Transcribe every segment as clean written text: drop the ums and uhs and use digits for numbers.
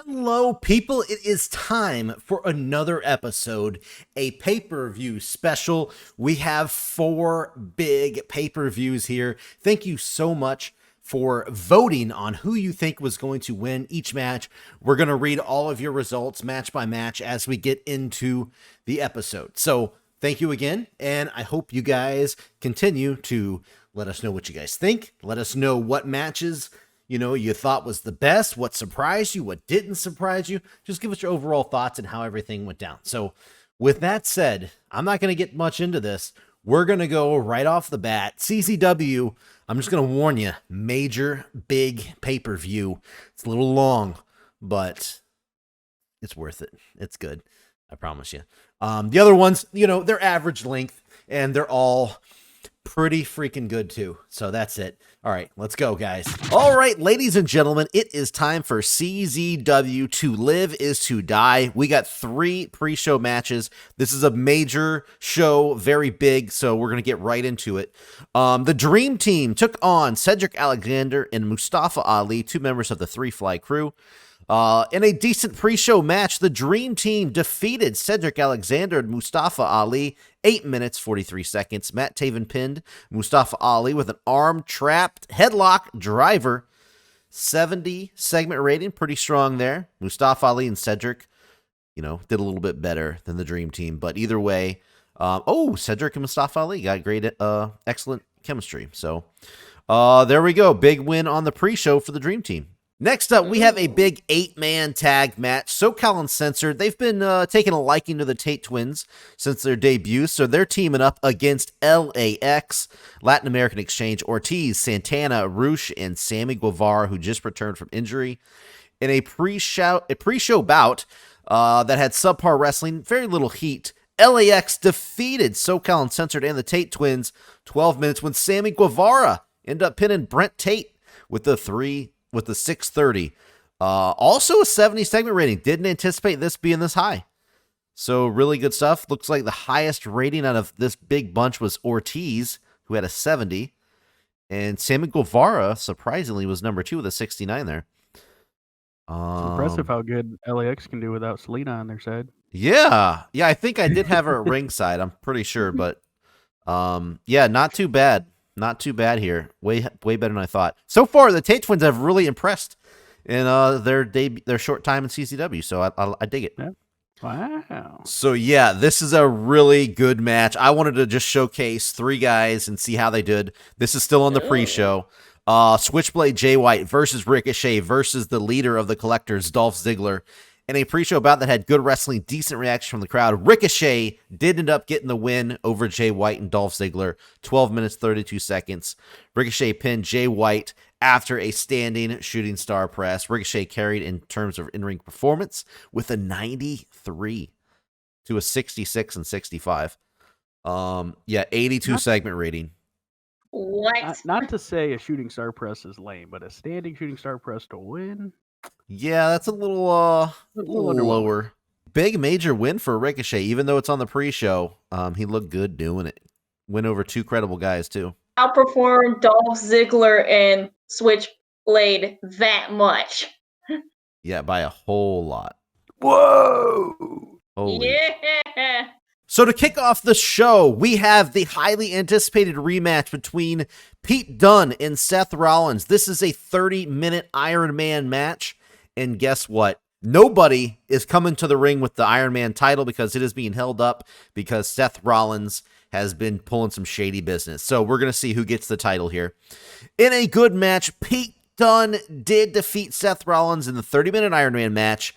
Hello, people. It is time for another episode, a pay-per-view special. We have 4 big pay-per-views here. Thank you so much for voting on who you think was going to win each match. We're going to read all of your results match by match as we get into the episode. So thank you again, and I hope you guys continue to let us know what you guys think. Let us know what matches you thought was the best, what surprised you, what didn't surprise you. Just give us your overall thoughts and how everything went down. So with that said, I'm not going to get much into this. We're going to go right off the bat. CZW, I'm just going to warn you, major, big pay-per-view. It's a little long, but it's worth it. It's good. I promise you. The other ones, they're average length, and they're all pretty freaking good too. So that's it. All right, let's go, guys. All right, ladies and gentlemen, it is time for CZW To Live Is To Die. We got 3 pre-show matches. This is a major show, very big, so we're going to get right into it. The Dream Team took on Cedric Alexander and Mustafa Ali, 2 members of the 3 Fly crew. In a decent pre-show match, the Dream Team defeated Cedric Alexander and Mustafa Ali 8 minutes, 43 seconds. Matt Taven pinned Mustafa Ali with an arm-trapped headlock driver. 70 segment rating, pretty strong there. Mustafa Ali and Cedric, did a little bit better than the Dream Team. But either way, Cedric and Mustafa Ali got great, excellent chemistry. So there we go. Big win on the pre-show for the Dream Team. Next up, we have a big 8-man tag match. SoCal Uncensored, they've been taking a liking to the Tate twins since their debut, so they're teaming up against LAX, Latin American Exchange, Ortiz, Santana, Roosh, and Sammy Guevara, who just returned from injury. In a pre-show bout that had subpar wrestling, very little heat, LAX defeated SoCal Uncensored and the Tate twins 12 minutes when Sammy Guevara ended up pinning Brent Tate with the 630. Also a 70 segment rating. Didn't anticipate this being this high. So really good stuff. Looks like the highest rating out of this big bunch was Ortiz, who had a 70. And Sammy Guevara, surprisingly, was number 2 with a 69 there. It's impressive how good LAX can do without Selena on their side. Yeah, I think I did have her at ringside. I'm pretty sure, but not too bad. Not too bad here. Way better than I thought. So far, the Tate twins have really impressed in their short time in CCW. So I dig it. Yeah. Wow. So yeah, this is a really good match. I wanted to just showcase 3 guys and see how they did. This is still on the pre-show. Switchblade Jay White versus Ricochet versus the leader of the Collectors, Dolph Ziggler. In a pre-show bout that had good wrestling, decent reaction from the crowd, Ricochet did end up getting the win over Jay White and Dolph Ziggler, 12 minutes, 32 seconds. Ricochet pinned Jay White after a standing shooting star press. Ricochet carried in terms of in-ring performance with a 93 to a 66 and 65. 82 segment rating. What? Not to say a shooting star press is lame, but a standing shooting star press to win? Yeah, that's a little lower. Big major win for Ricochet, even though it's on the pre-show. He looked good doing it. Win over 2 credible guys too. Outperformed Dolph Ziggler and Switchblade that much. Yeah, by a whole lot. Whoa! Holy. Yeah. So to kick off the show, we have the highly anticipated rematch between Pete Dunne and Seth Rollins. This is a 30-minute Iron Man match. And guess what? Nobody is coming to the ring with the Iron Man title because it is being held up because Seth Rollins has been pulling some shady business. So we're going to see who gets the title here. In a good match, Pete Dunne did defeat Seth Rollins in the 30-minute Iron Man match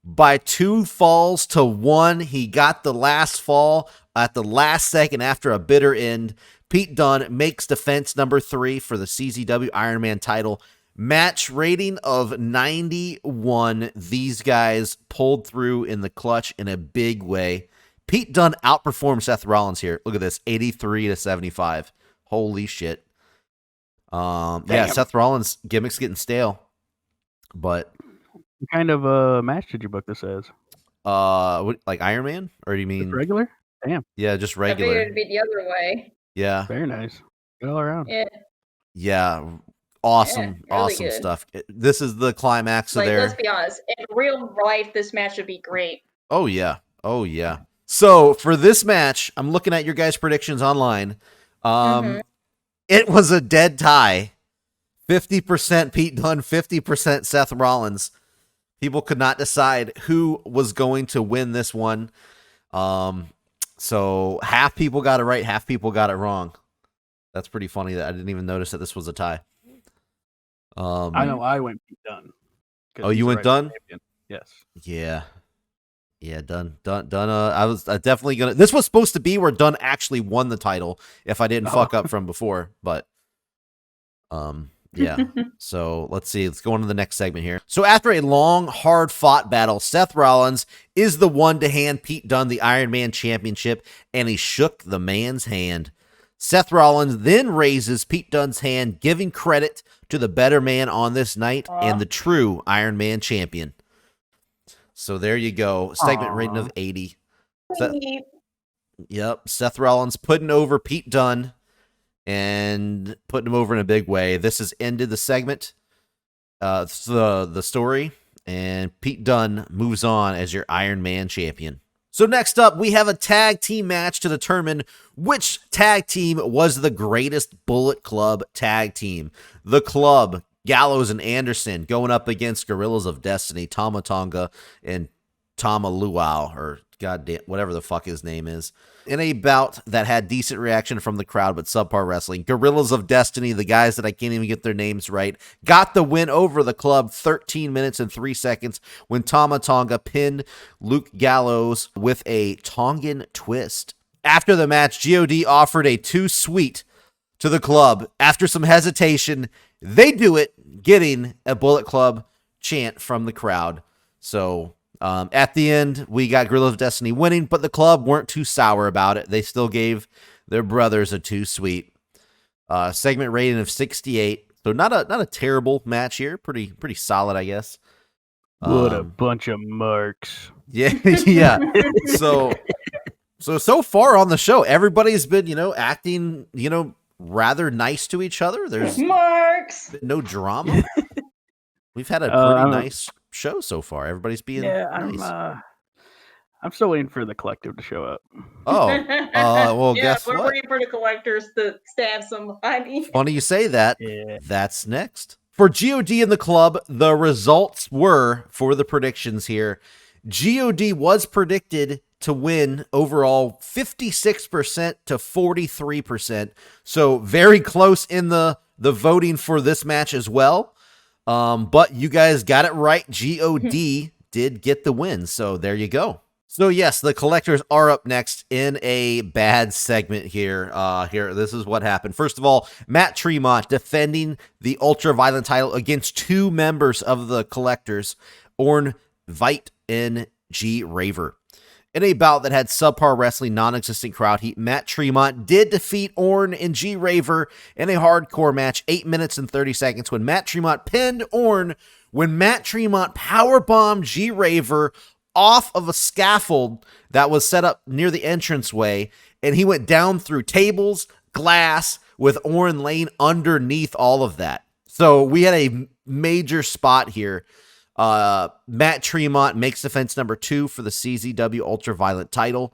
by 2 falls to 1. He got the last fall at the last second after a bitter end. Pete Dunne makes defense number 3 for the CZW Iron Man title. Match rating of 91. These guys pulled through in the clutch in a big way. Pete Dunne outperformed Seth Rollins here. Look at this, 83 to 75. Holy shit. Seth Rollins' gimmick's getting stale. But what kind of match did you book this as? Like Iron Man? Or do you mean just regular? Damn. Yeah, just I regular. figured it'd be the other way. Yeah. Very nice. Good all around. Yeah. Yeah. Awesome, really awesome good. stuff. This is the climax of Like, their. let's be honest. In real life, this match would be great. Oh yeah, oh yeah. So for this match, I'm looking at your guys' predictions online. It was a dead tie. 50% Pete Dunne, 50% Seth Rollins. People could not decide who was going to win this one. So half people got it right, half people got it wrong. That's pretty funny that I didn't even notice that this was a tie. I know I went Pete Dunne. Oh, you went Dunne? Yes. Yeah, Dunne. I was definitely gonna. This was supposed to be where Dunne actually won the title if I didn't fuck up from before, but yeah. So let's see. Let's go on to the next segment here. So after a long, hard-fought battle, Seth Rollins is the one to hand Pete Dunne the Iron Man Championship, and he shook the man's hand. Seth Rollins then raises Pete Dunne's hand, giving credit to the better man on this night and the true Iron Man champion. So there you go. Segment rating of 80. Seth Rollins putting over Pete Dunne and putting him over in a big way. This has ended the segment, the story, and Pete Dunne moves on as your Iron Man champion. So next up, we have a tag team match to determine which tag team was the greatest Bullet Club tag team. The Club, Gallows and Anderson, going up against Gorillas of Destiny, Tama Tonga and Tama Luau, or goddamn, whatever the fuck his name is. In a bout that had decent reaction from the crowd, but subpar wrestling, Gorillas of Destiny, the guys that I can't even get their names right, got the win over the Club 13 minutes and 3 seconds when Tama Tonga pinned Luke Gallows with a Tongan twist. After the match, God offered a too sweet to the Club. After some hesitation, they do it, getting a Bullet Club chant from the crowd. So at the end, we got Gorillas of Destiny winning, but the Club weren't too sour about it. They still gave their brothers a too sweet. Segment rating of 68. So not a terrible match here. Pretty solid, I guess. What a bunch of marks. Yeah, yeah. So far on the show, everybody's been, acting, rather nice to each other. There's marks. No drama. We've had a pretty nice show so far. Everybody's being nice. I'm still waiting for the collective to show up. Oh, well, guess we're what? waiting for the collectors to stab somebody. Funny you say that. Yeah. That's next. For God and the Club, the results were, for the predictions here, God was predicted to win overall 56% to 43%. So very close in the voting for this match as well. But you guys got it right. God did get the win. So there you go. So yes, the collectors are up next in a bad segment here. This is what happened. First of all, Matt Tremont defending the Ultra-Violent title against two members of the collectors, Orn Veit and G Raver. In a bout that had subpar wrestling, non-existent crowd heat, Matt Tremont did defeat Orn and G Raver in a hardcore match, 8 minutes and 30 seconds, when Matt Tremont pinned Orn, when Matt Tremont powerbombed G Raver off of a scaffold that was set up near the entranceway, and he went down through tables, glass, with Orn laying underneath all of that. So we had a major spot here. Matt Tremont makes defense number 2 for the CZW Ultra-Violent title.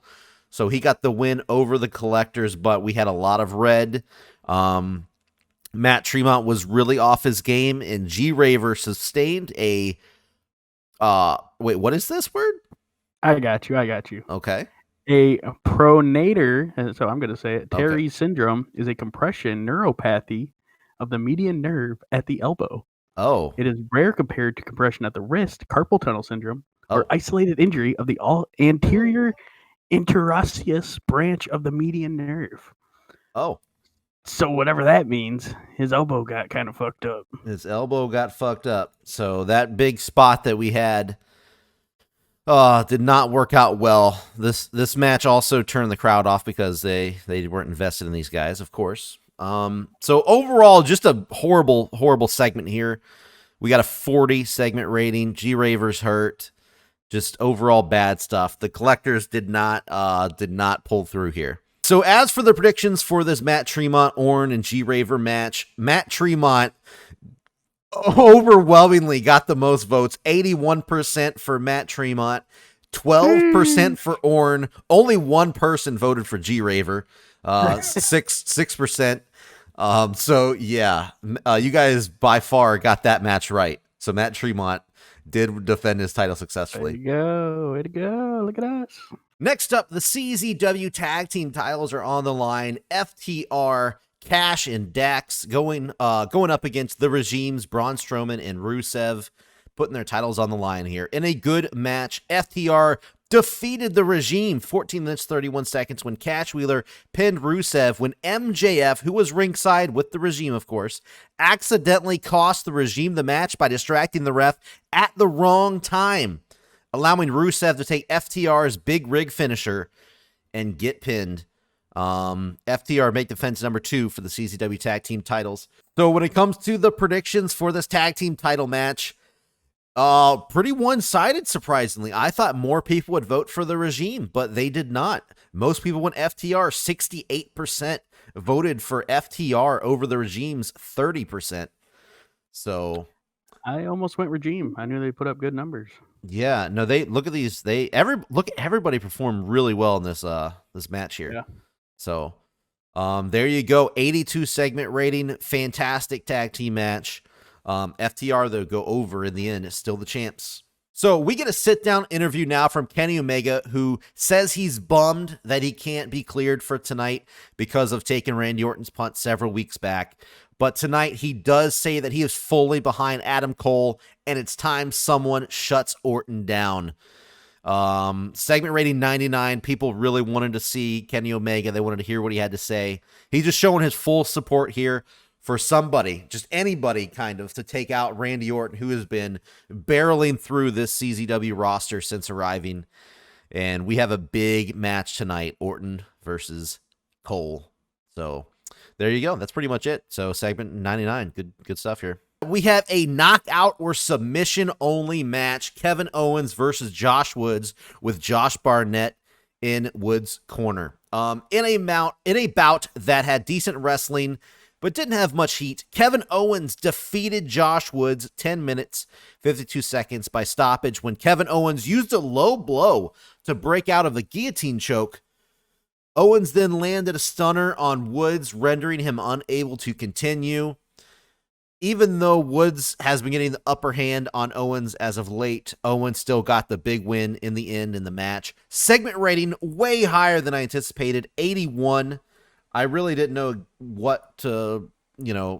So he got the win over the collectors, but we had a lot of red. Matt Tremont was really off his game, and G Raver sustained a wait, what is this word? I got you. Okay. A pronator, so I'm going to say it, Terry syndrome is a compression neuropathy of the median nerve at the elbow. Oh. It is rare compared to compression at the wrist, carpal tunnel syndrome, or isolated injury of the anterior interosseous branch of the median nerve. Oh. So whatever that means, his elbow got kind of fucked up. His elbow got fucked up. So that big spot that we had did not work out well. This match also turned the crowd off because they weren't invested in these guys, of course. So overall, just a horrible segment here. We got a 40 segment rating. G Raver's hurt. Just overall bad stuff. The collectors did not pull through here. So as for the predictions for this Matt Tremont, Orn, and G-Raver match, Matt Tremont overwhelmingly got the most votes, 81% for Matt Tremont, 12% for Orn. Only one person voted for G-Raver, 6%. So yeah, you guys by far got that match right. So Matt Tremont did defend his title successfully. Way to go. Way to go. Look at us. Next up, the CZW tag team titles are on the line. FTR, Cash, and Dax going up against the Regimes, Braun Strowman and Rusev, putting their titles on the line here. In a good match, FTR defeated the Regime 14 minutes 31 seconds when Cash Wheeler pinned Rusev when MJF, who was ringside with the Regime, of course, accidentally cost the Regime the match by distracting the ref at the wrong time, allowing Rusev to take FTR's big rig finisher and get pinned. FTR make defense number 2 for the CZW tag team titles. So when it comes to the predictions for this tag team title match, pretty one-sided, surprisingly. I thought more people would vote for the Regime, but they did not. Most people went FTR. 68% voted for FTR over the Regime's 30%. So I almost went Regime. I knew they put up good numbers. yeah, no, they look at these. Everybody performed really well in this match here. Yeah. So there you go. 82 segment rating. Fantastic tag team match. FTR, though, go over in the end. It's still the champs. So we get a sit-down interview now from Kenny Omega, who says he's bummed that he can't be cleared for tonight because of taking Randy Orton's punt several weeks back. But tonight he does say that he is fully behind Adam Cole, and it's time someone shuts Orton down. Segment rating 99. People really wanted to see Kenny Omega. They wanted to hear what he had to say. He's just showing his full support here for somebody, just anybody kind of, to take out Randy Orton, who has been barreling through this CZW roster since arriving. And we have a big match tonight, Orton versus Cole. So there you go. That's pretty much it. So segment 99, good stuff here. We have a knockout or submission only match, Kevin Owens versus Josh Woods, with Josh Barnett in Woods' corner. In a bout that had decent wrestling, but didn't have much heat, Kevin Owens defeated Josh Woods 10 minutes, 52 seconds by stoppage when Kevin Owens used a low blow to break out of the guillotine choke. Owens then landed a stunner on Woods, rendering him unable to continue. Even though Woods has been getting the upper hand on Owens as of late, Owens still got the big win in the end in the match. Segment rating way higher than I anticipated, 81. I really didn't know what to,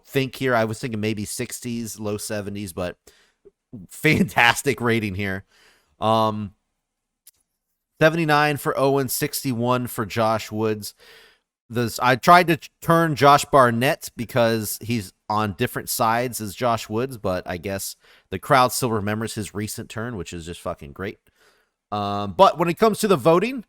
think here. I was thinking maybe 60s, low 70s, but fantastic rating here. 79 for Owens, 61 for Josh Woods. I tried to turn Josh Barnett because he's on different sides as Josh Woods, but I guess the crowd still remembers his recent turn, which is just fucking great. But when it comes to the voting,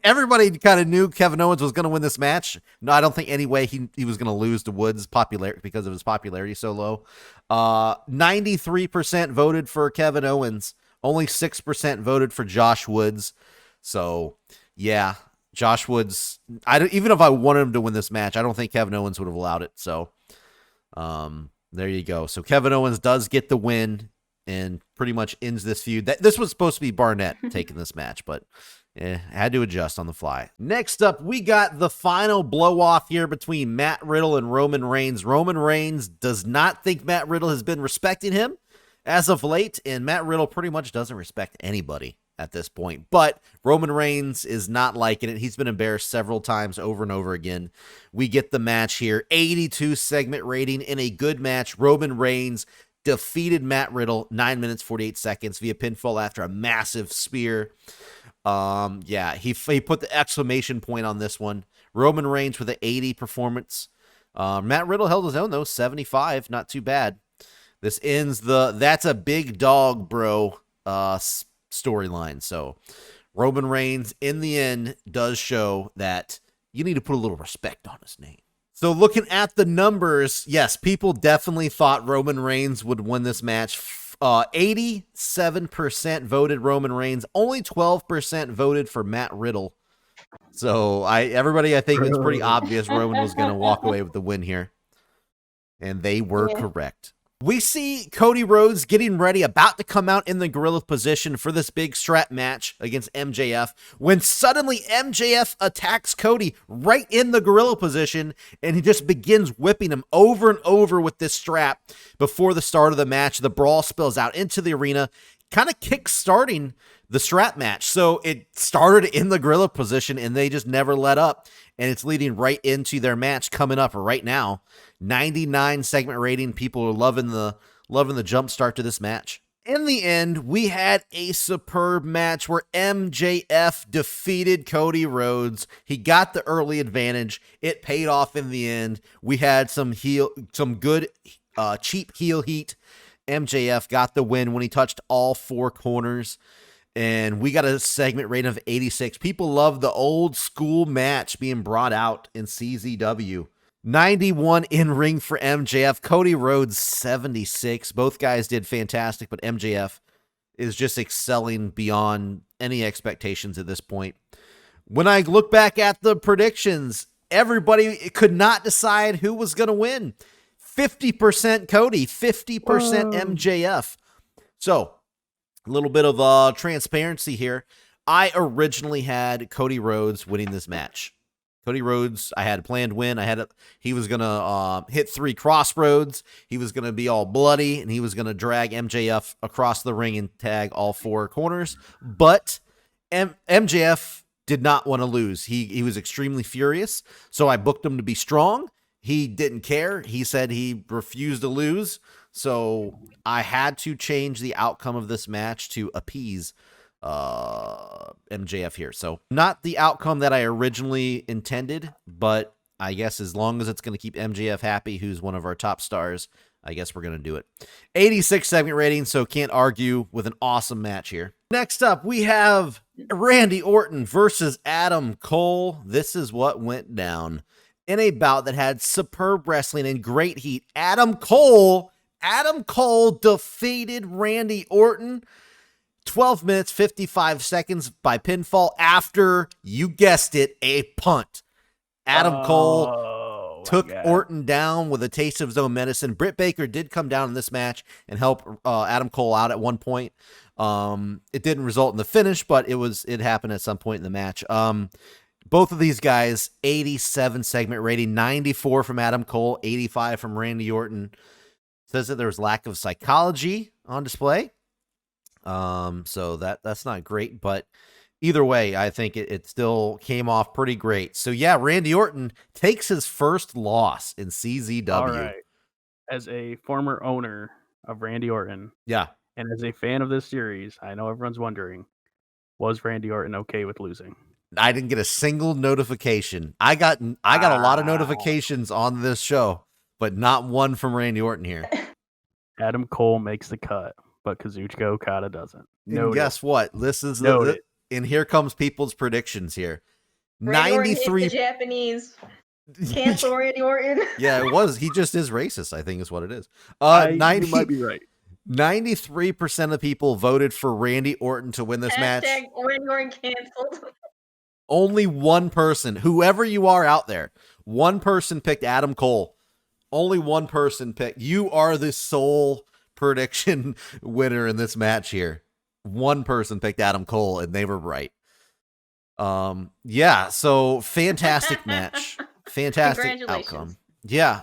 everybody kind of knew Kevin Owens was going to win this match. No, I don't think any way he was going to lose to Woods' popularity because of his popularity so low. 93% voted for Kevin Owens. Only 6% voted for Josh Woods. So, yeah, Josh Woods, even if I wanted him to win this match, I don't think Kevin Owens would have allowed it. So, there you go. So, Kevin Owens does get the win and pretty much ends this feud. This was supposed to be Barnett taking this match, but had to adjust on the fly. Next up, we got the final blow-off here between Matt Riddle and Roman Reigns. Roman Reigns does not think Matt Riddle has been respecting him as of late, and Matt Riddle pretty much doesn't respect anybody at this point. But Roman Reigns is not liking it. He's been embarrassed several times over and over again. We get the match here. 82 segment rating in a good match. Roman Reigns defeated Matt Riddle 9 minutes, 48 seconds via pinfall after a massive spear. Yeah, he put the exclamation point on this one. Roman Reigns with an 80 performance. Matt Riddle held his own, though, 75. Not too bad. This ends that's a big dog, bro, storyline. So Roman Reigns, in the end, does show that you need to put a little respect on his name. So looking at the numbers, yes, people definitely thought Roman Reigns would win this match. 87% voted Roman Reigns. Only 12% voted for Matt Riddle. So everybody, I think it's pretty obvious Roman was going to walk away with the win here. And they were correct. We see Cody Rhodes getting ready, about to come out in the gorilla position for this big strap match against MJF, when suddenly MJF attacks Cody right in the gorilla position, and he just begins whipping him over and over with this strap. Before the start of the match, the brawl spills out into the arena, kind of kick-starting the strap match. So it started in the gorilla position, and they just never let up, and it's leading right into their match coming up right now. 99 segment rating. People are loving the jump start to this match. In the end, we had a superb match where MJF defeated Cody Rhodes. He got the early advantage. It paid off in the end. We had some good cheap heel heat. MJF got the win when he touched all four corners. And we got a segment rating of 86. People love the old school match being brought out in CZW. 91 in ring for MJF. Cody Rhodes 76. Both guys did fantastic, but MJF is just excelling beyond any expectations at this point. When I look back at the predictions, everybody could not decide who was going to win. 50% Cody, 50% MJF. So, a little bit of transparency here. I originally had Cody Rhodes winning this match. Cody Rhodes, I had a planned win. He was going to hit 3 crossroads. He was going to be all bloody, and he was going to drag MJF across the ring and tag all 4 corners. But MJF did not want to lose. He was extremely furious, so I booked him to be strong. He didn't care. He said he refused to lose, so I had to change the outcome of this match to appease MJF here. So not the outcome that I originally intended, but I guess as long as it's going to keep MJF happy, who's one of our top stars, I guess we're going to do it. 86 segment rating, so can't argue with an awesome match here. Next up, we have Randy Orton versus Adam Cole. This is what went down in a bout that had superb wrestling and great heat. Adam Cole defeated Randy Orton 12 minutes, 55 seconds by pinfall after, you guessed it, a punt. Adam Cole took Orton down with a taste of his own medicine. Britt Baker did come down in this match and help Adam Cole out at one point. It didn't result in the finish, but it happened at some point in the match. Both of these guys, 87 segment rating, 94 from Adam Cole, 85 from Randy Orton. Says that there was lack of psychology on display. So that's not great, but either way, I think it still came off pretty great. So yeah, Randy Orton takes his first loss in CZW. All right. As a former owner of Randy Orton, yeah, and as a fan of this series, I know everyone's wondering, was Randy Orton okay with losing? I didn't get a single notification. I got a lot of notifications on this show, but not one from Randy Orton here. Adam Cole makes the cut, but Kazuchika Okada doesn't. And guess what? This is and here comes people's predictions here. 93 Japanese. Cancel Randy Orton. Yeah, it was. He just is racist, I think is what it is. You might be right. 93% of people voted for Randy Orton to win this match. Randy Orton canceled. Only one person, whoever you are out there, one person picked Adam Cole. Only one person picked. You are the sole prediction winner in this match here. One person picked Adam Cole, and they were right. Yeah, so fantastic match. Fantastic outcome. Yeah.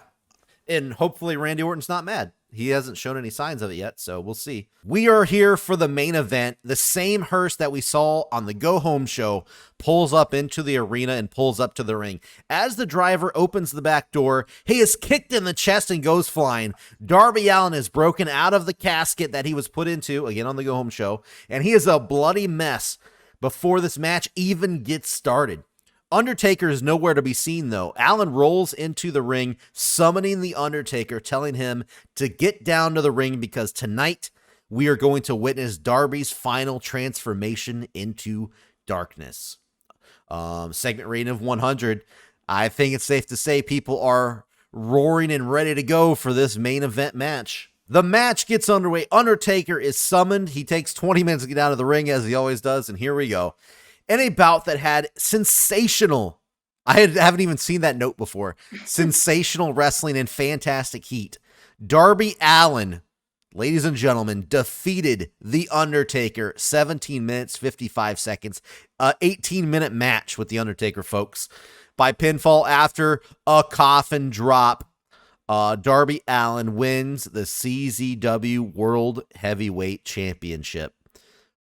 And hopefully Randy Orton's not mad. He hasn't shown any signs of it yet, so we'll see. We are here for the main event. The same hearse that we saw on the Go Home show pulls up into the arena and pulls up to the ring. As the driver opens the back door, he is kicked in the chest and goes flying. Darby Allin is broken out of the casket that he was put into, again on the Go Home show, and he is a bloody mess before this match even gets started. Undertaker is nowhere to be seen, though. Allin rolls into the ring, summoning the Undertaker, telling him to get down to the ring because tonight we are going to witness Darby's final transformation into darkness. Segment rating of 100. I think it's safe to say people are roaring and ready to go for this main event match. The match gets underway. Undertaker is summoned. He takes 20 minutes to get out of the ring, as he always does, and here we go. in a bout that had sensational, haven't even seen that note before, sensational wrestling and fantastic heat. Darby Allin, ladies and gentlemen, defeated The Undertaker 17 minutes, 55 seconds, 18-minute match with The Undertaker, folks, by pinfall after a coffin drop. Darby Allin wins the CZW World Heavyweight Championship.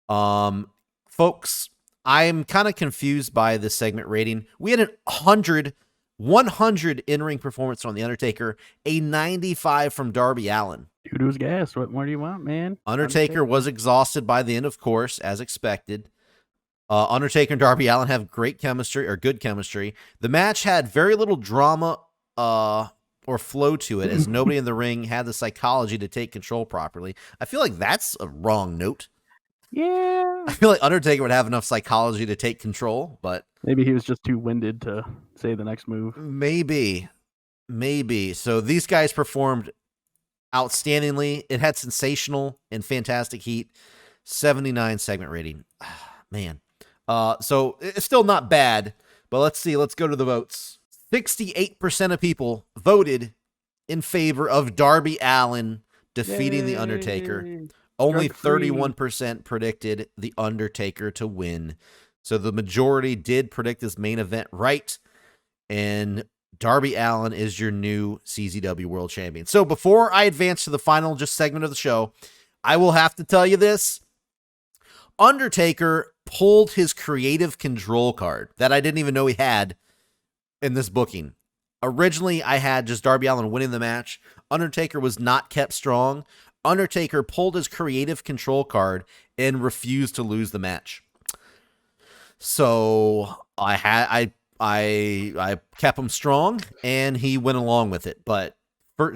Folks, I'm kind of confused by this segment rating. We had 100 in-ring performance from The Undertaker, a 95 from Darby Allin. Dude was gassed. What more do you want, man? Undertaker was exhausted by the end, of course, as expected. Undertaker and Darby Allin have great chemistry, or good chemistry. The match had very little drama or flow to it, as nobody in the ring had the psychology to take control properly. I feel like that's a wrong note. Yeah. I feel like Undertaker would have enough psychology to take control, but maybe he was just too winded to say the next move. Maybe. So these guys performed outstandingly. It had sensational and fantastic heat. 79 segment rating. Man. So it's still not bad, but let's see. Let's go to the votes. 68% of people voted in favor of Darby Allin defeating The Undertaker. Only 31% predicted The Undertaker to win. So the majority did predict this main event right. And Darby Allin is your new CZW World Champion. So before I advance to the final segment of the show, I will have to tell you this. Undertaker pulled his creative control card that I didn't even know he had in this booking. Originally, I had just Darby Allin winning the match. Undertaker was not kept strong. Undertaker pulled his creative control card and refused to lose the match. So I kept him strong, and he went along with it. But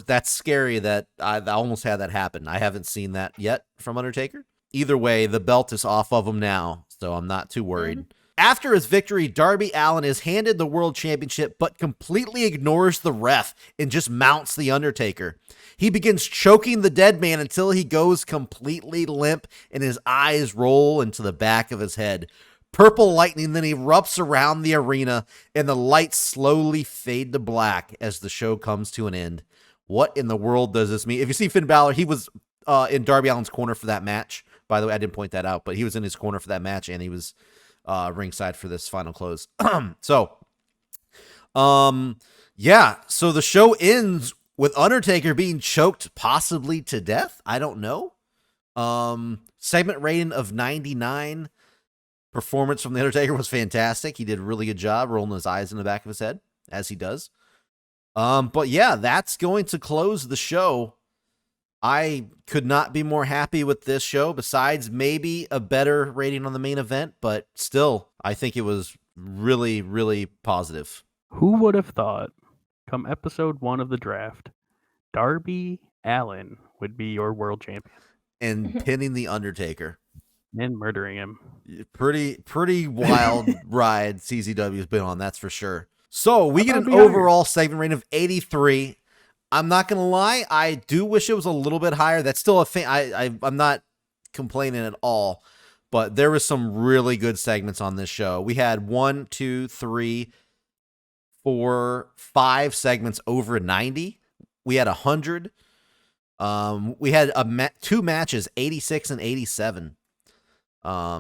that's scary that I almost had that happen. I haven't seen that yet from Undertaker. Either way, the belt is off of him now, so I'm not too worried. Mm-hmm. After his victory, Darby Allin is handed the World Championship, but completely ignores the ref and just mounts The Undertaker. He begins choking the dead man until he goes completely limp and his eyes roll into the back of his head. Purple lightning then erupts around the arena, and the lights slowly fade to black as the show comes to an end. What in the world does this mean? If you see Finn Balor, he was in Darby Allin's corner for that match. By the way, I didn't point that out, but he was in his corner for that match, and he was ringside for this final close. So the show ends with Undertaker being choked possibly to death. I don't know. Segment rating of 99. Performance from The Undertaker was fantastic. He did a really good job rolling his eyes in the back of his head, as he does. But yeah, that's going to close the show. I could not be more happy with this show, besides maybe a better rating on the main event, but still, I think it was really, really positive. Who would have thought, come episode 1 of the draft, Darby Allin would be your world champion? And pinning The Undertaker. And murdering him. Pretty wild ride CZW's been on, that's for sure. So we get an overall segment rating of 83. I'm not going to lie, I do wish it was a little bit higher. That's still a thing. I'm not complaining at all, but there was some really good segments on this show. We had 1, 2, 3, 4, 5 segments over 90. We had 100. We had 2 matches, 86 and 87. Maybe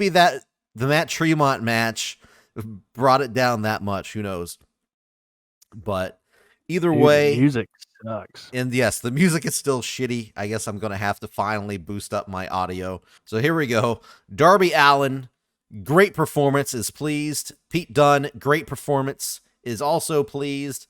that the Matt Tremont match brought it down that much. Who knows? But either way, the music sucks. And yes, the music is still shitty. I guess I'm going to have to finally boost up my audio. So here we go. Darby Allin, great performance, is pleased. Pete Dunne, great performance, is also pleased.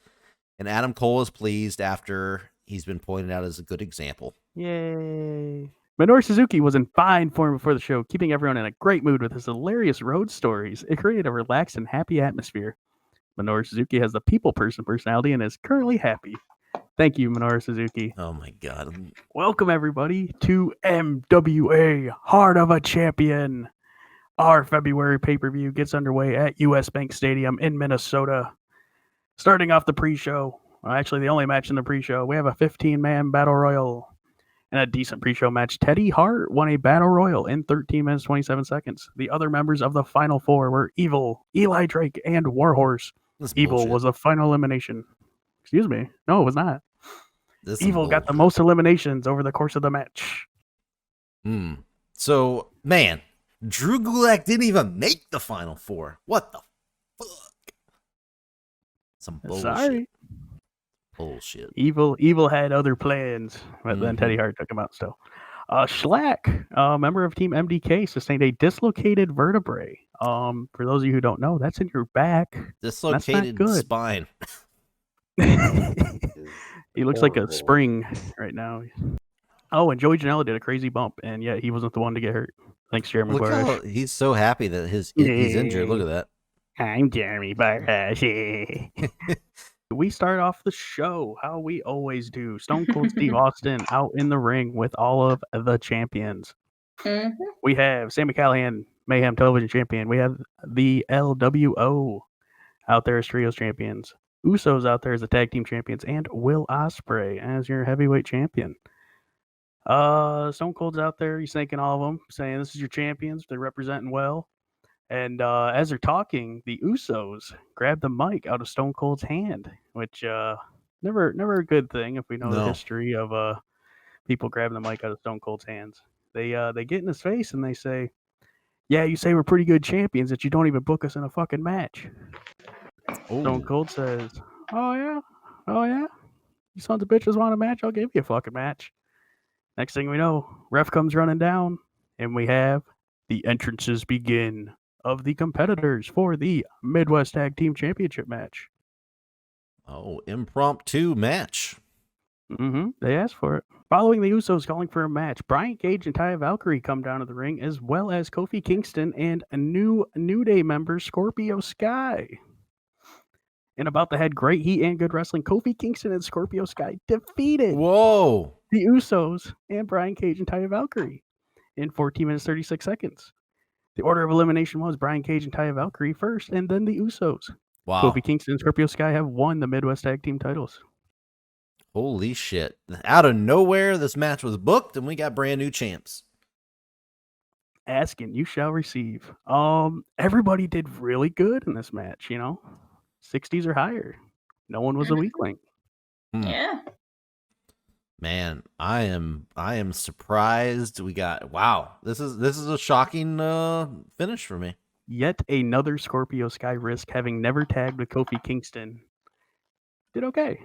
And Adam Cole is pleased after he's been pointed out as a good example. Yay. Minoru Suzuki was in fine form before the show, keeping everyone in a great mood with his hilarious road stories. It created a relaxed and happy atmosphere. Minoru Suzuki has the people person personality and is currently happy. Thank you, Minoru Suzuki. Oh my God. Welcome, everybody, to MWA Heart of a Champion. Our February pay-per-view gets underway at US Bank Stadium in Minnesota. Starting off the pre-show, actually the only match in the pre-show, we have a 15-man battle royal. In a decent pre-show match, Teddy Hart won a battle royal in 13 minutes 27 seconds. The other members of the final four were Evil, Eli Drake, and Warhorse. This Evil bullshit. was the final elimination. Excuse me. No, it was not. This Evil got the most eliminations over the course of the match. So, man, Drew Gulak didn't even make the final four. What the fuck? Some bullshit. Sorry. Bullshit. Evil had other plans, but then Teddy Hart took him out still. Schlack, a member of Team MDK, sustained a dislocated vertebrae. For those of you who don't know, that's in your back. Dislocated spine. He looks like a spring right now. Oh, and Joey Janela did a crazy bump, and yet he wasn't the one to get hurt. Thanks, Jeremy Barash. He's so happy that he's injured. Look at that. I'm Jeremy Barash. We start off the show how we always do. Stone Cold Steve Austin out in the ring with all of the champions. We have Sami Callihan, Mayhem Television Champion. We have the LWO out there as Trios Champions. Usos out there as the Tag Team Champions. And Will Ospreay as your Heavyweight Champion. Stone Cold's out there. He's thanking all of them, saying this is your champions. They're representing well. And as they're talking, the Usos grab the mic out of Stone Cold's hand, which never a good thing if we know the history of people grabbing the mic out of Stone Cold's hands. They get in his face and they say, "Yeah, you say we're pretty good champions, that you don't even book us in a fucking match." Stone Cold says, "Oh yeah, you sons of bitches want a match? I'll give you a fucking match." Next thing we know, ref comes running down, and we have the entrances begin of the competitors for the Midwest Tag Team Championship match. Oh, impromptu match. They asked for it. Following the Usos calling for a match, Brian Cage and Taya Valkyrie come down to the ring, as well as Kofi Kingston and a New Day member, Scorpio Sky. And about the head, Great Heat and Good Wrestling, Kofi Kingston and Scorpio Sky defeated the Usos and Brian Cage and Taya Valkyrie in 14 minutes 36 seconds. The order of elimination was Brian Cage and Taya Valkyrie first, and then the Usos. Wow. Kofi Kingston and Scorpio Sky have won the Midwest Tag Team titles. Holy shit. Out of nowhere, this match was booked, and we got brand new champs. Asking, you shall receive. Everybody did really good in this match, 60s or higher. No one was a weak link. Yeah. Man, I am surprised. We got This is a shocking finish for me. Yet another Scorpio Sky risk, having never tagged with Kofi Kingston, did okay.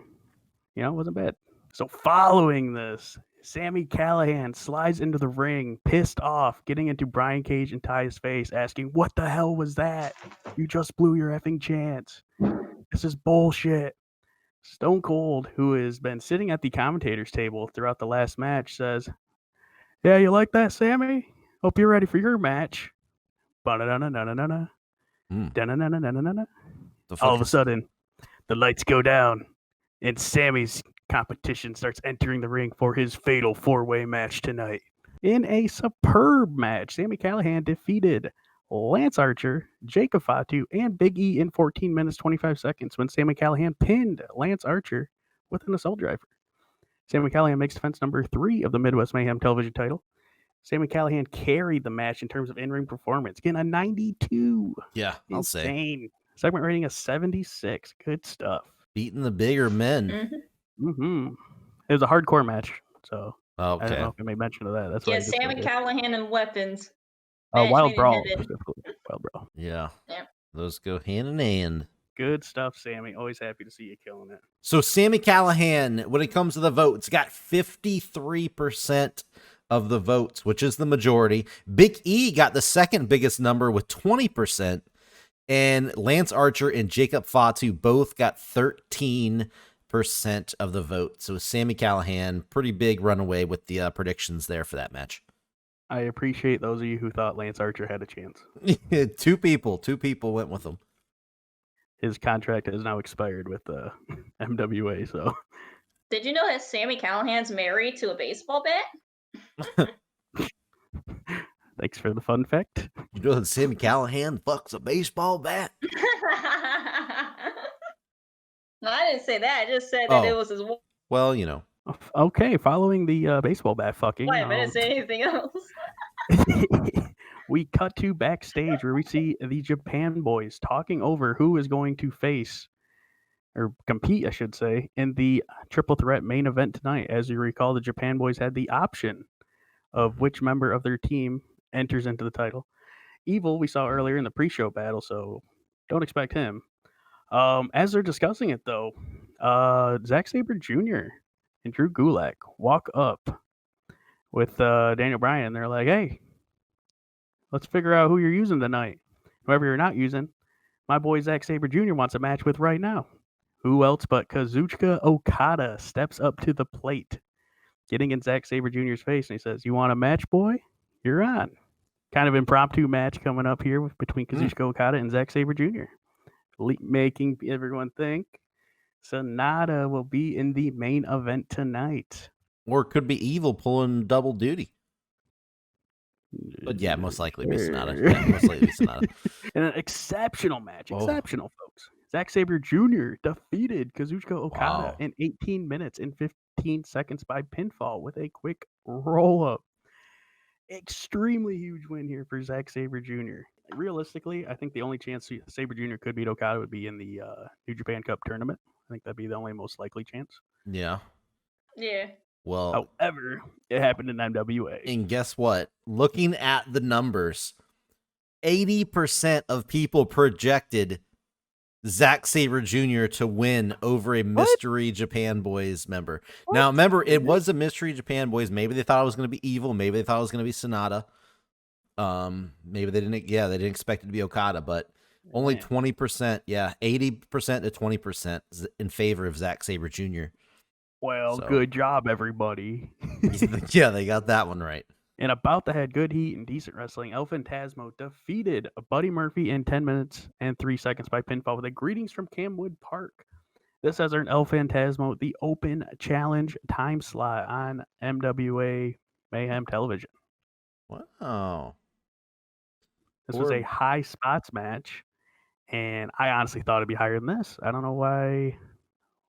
Wasn't bad. So following this, Sami Callihan slides into the ring, pissed off, getting into Brian Cage and Taya's face, asking, "What the hell was that? You just blew your effing chance. This is bullshit." Stone Cold, who has been sitting at the commentator's table throughout the last match, says, "Yeah, you like that, Sammy? Hope you're ready for your match." All of a sudden, the lights go down, and Sammy's competition starts entering the ring for his fatal four-way match tonight. In a superb match, Sami Callihan defeated Lance Archer, Jacob Fatu, and Big E in 14 minutes 25 seconds when Sami Callihan pinned Lance Archer with an assault driver. Sami Callihan makes defense number 3 of the Midwest Mayhem television title. Sami Callihan carried the match in terms of in-ring performance, getting a 92. Yeah, I'll say. Insane. Segment rating of 76. Good stuff. Beating the bigger men. It was a hardcore match, so okay. I don't know if I made mention of that. That's why. Sami Callihan and weapons. Wild Brawl, specifically. Wild Brawl. Yeah. Those go hand in hand. Good stuff, Sammy. Always happy to see you killing it. So Sami Callihan, when it comes to the votes, got 53% of the votes, which is the majority. Big E got the second biggest number with 20%. And Lance Archer and Jacob Fatu both got 13% of the vote. So Sami Callihan, pretty big runaway with the predictions there for that match. I appreciate those of you who thought Lance Archer had a chance. Two people went with him. His contract has now expired with the MWA. So, did you know that Sami Callihan's married to a baseball bat? Thanks for the fun fact. You know that Sami Callihan fucks a baseball bat? No, I didn't say that. I just said that it was his wife. Well, Okay, following the baseball bat fucking. Wait, I didn't say anything else. We cut to backstage where we see the Japan boys talking over who is going to face or compete, I should say, in the triple threat main event tonight. As you recall, the Japan boys had the option of which member of their team enters into the title. Evil, we saw earlier in the pre-show battle, so don't expect him. As they're discussing it, though, Zack Sabre Jr. and Drew Gulak walk up with Daniel Bryan. They're like, hey, let's figure out who you're using tonight. Whoever you're not using, my boy Zack Sabre Jr. wants a match with right now. Who else but Kazuchika Okada steps up to the plate, getting in Zack Sabre Jr.'s face, and he says, you want a match, boy? You're on. Kind of impromptu match coming up here between Kazuchika Okada and Zack Sabre Jr., making everyone think Sonata will be in the main event tonight. Or it could be Evil pulling double duty. But yeah, most likely be Sonata. Yeah, most likely be Sonata. In an exceptional match. Exceptional, folks. Zack Sabre Jr. defeated Kazuchika Okada in 18 minutes and 15 seconds by pinfall with a quick roll-up. Extremely huge win here for Zack Sabre Jr. Realistically, I think the only chance Sabre Jr. could beat Okada would be in the New Japan Cup tournament. I think that'd be the only most likely chance. Yeah. Yeah. Well, however, it happened in MWA. And guess what? Looking at the numbers, 80% of people projected Zack Sabre Jr. to win over a Mystery Japan Boys member. What? Now, remember, it was a Mystery Japan Boys. Maybe they thought it was going to be Evil. Maybe they thought it was going to be Sonata. Maybe they didn't. Yeah, they didn't expect it to be Okada, but only 20%. Yeah, 80% to 20% in favor of Zack Sabre Jr. Well, good job, everybody. Yeah, they got that one right. And about to had good heat and decent wrestling, El Phantasmo defeated Buddy Murphy in 10 minutes and 3 seconds by pinfall with a greetings from Camwood Park. This has earned El Phantasmo the open challenge time slot on MWA Mayhem Television. Wow. This was a high spots match, and I honestly thought it'd be higher than this. I don't know why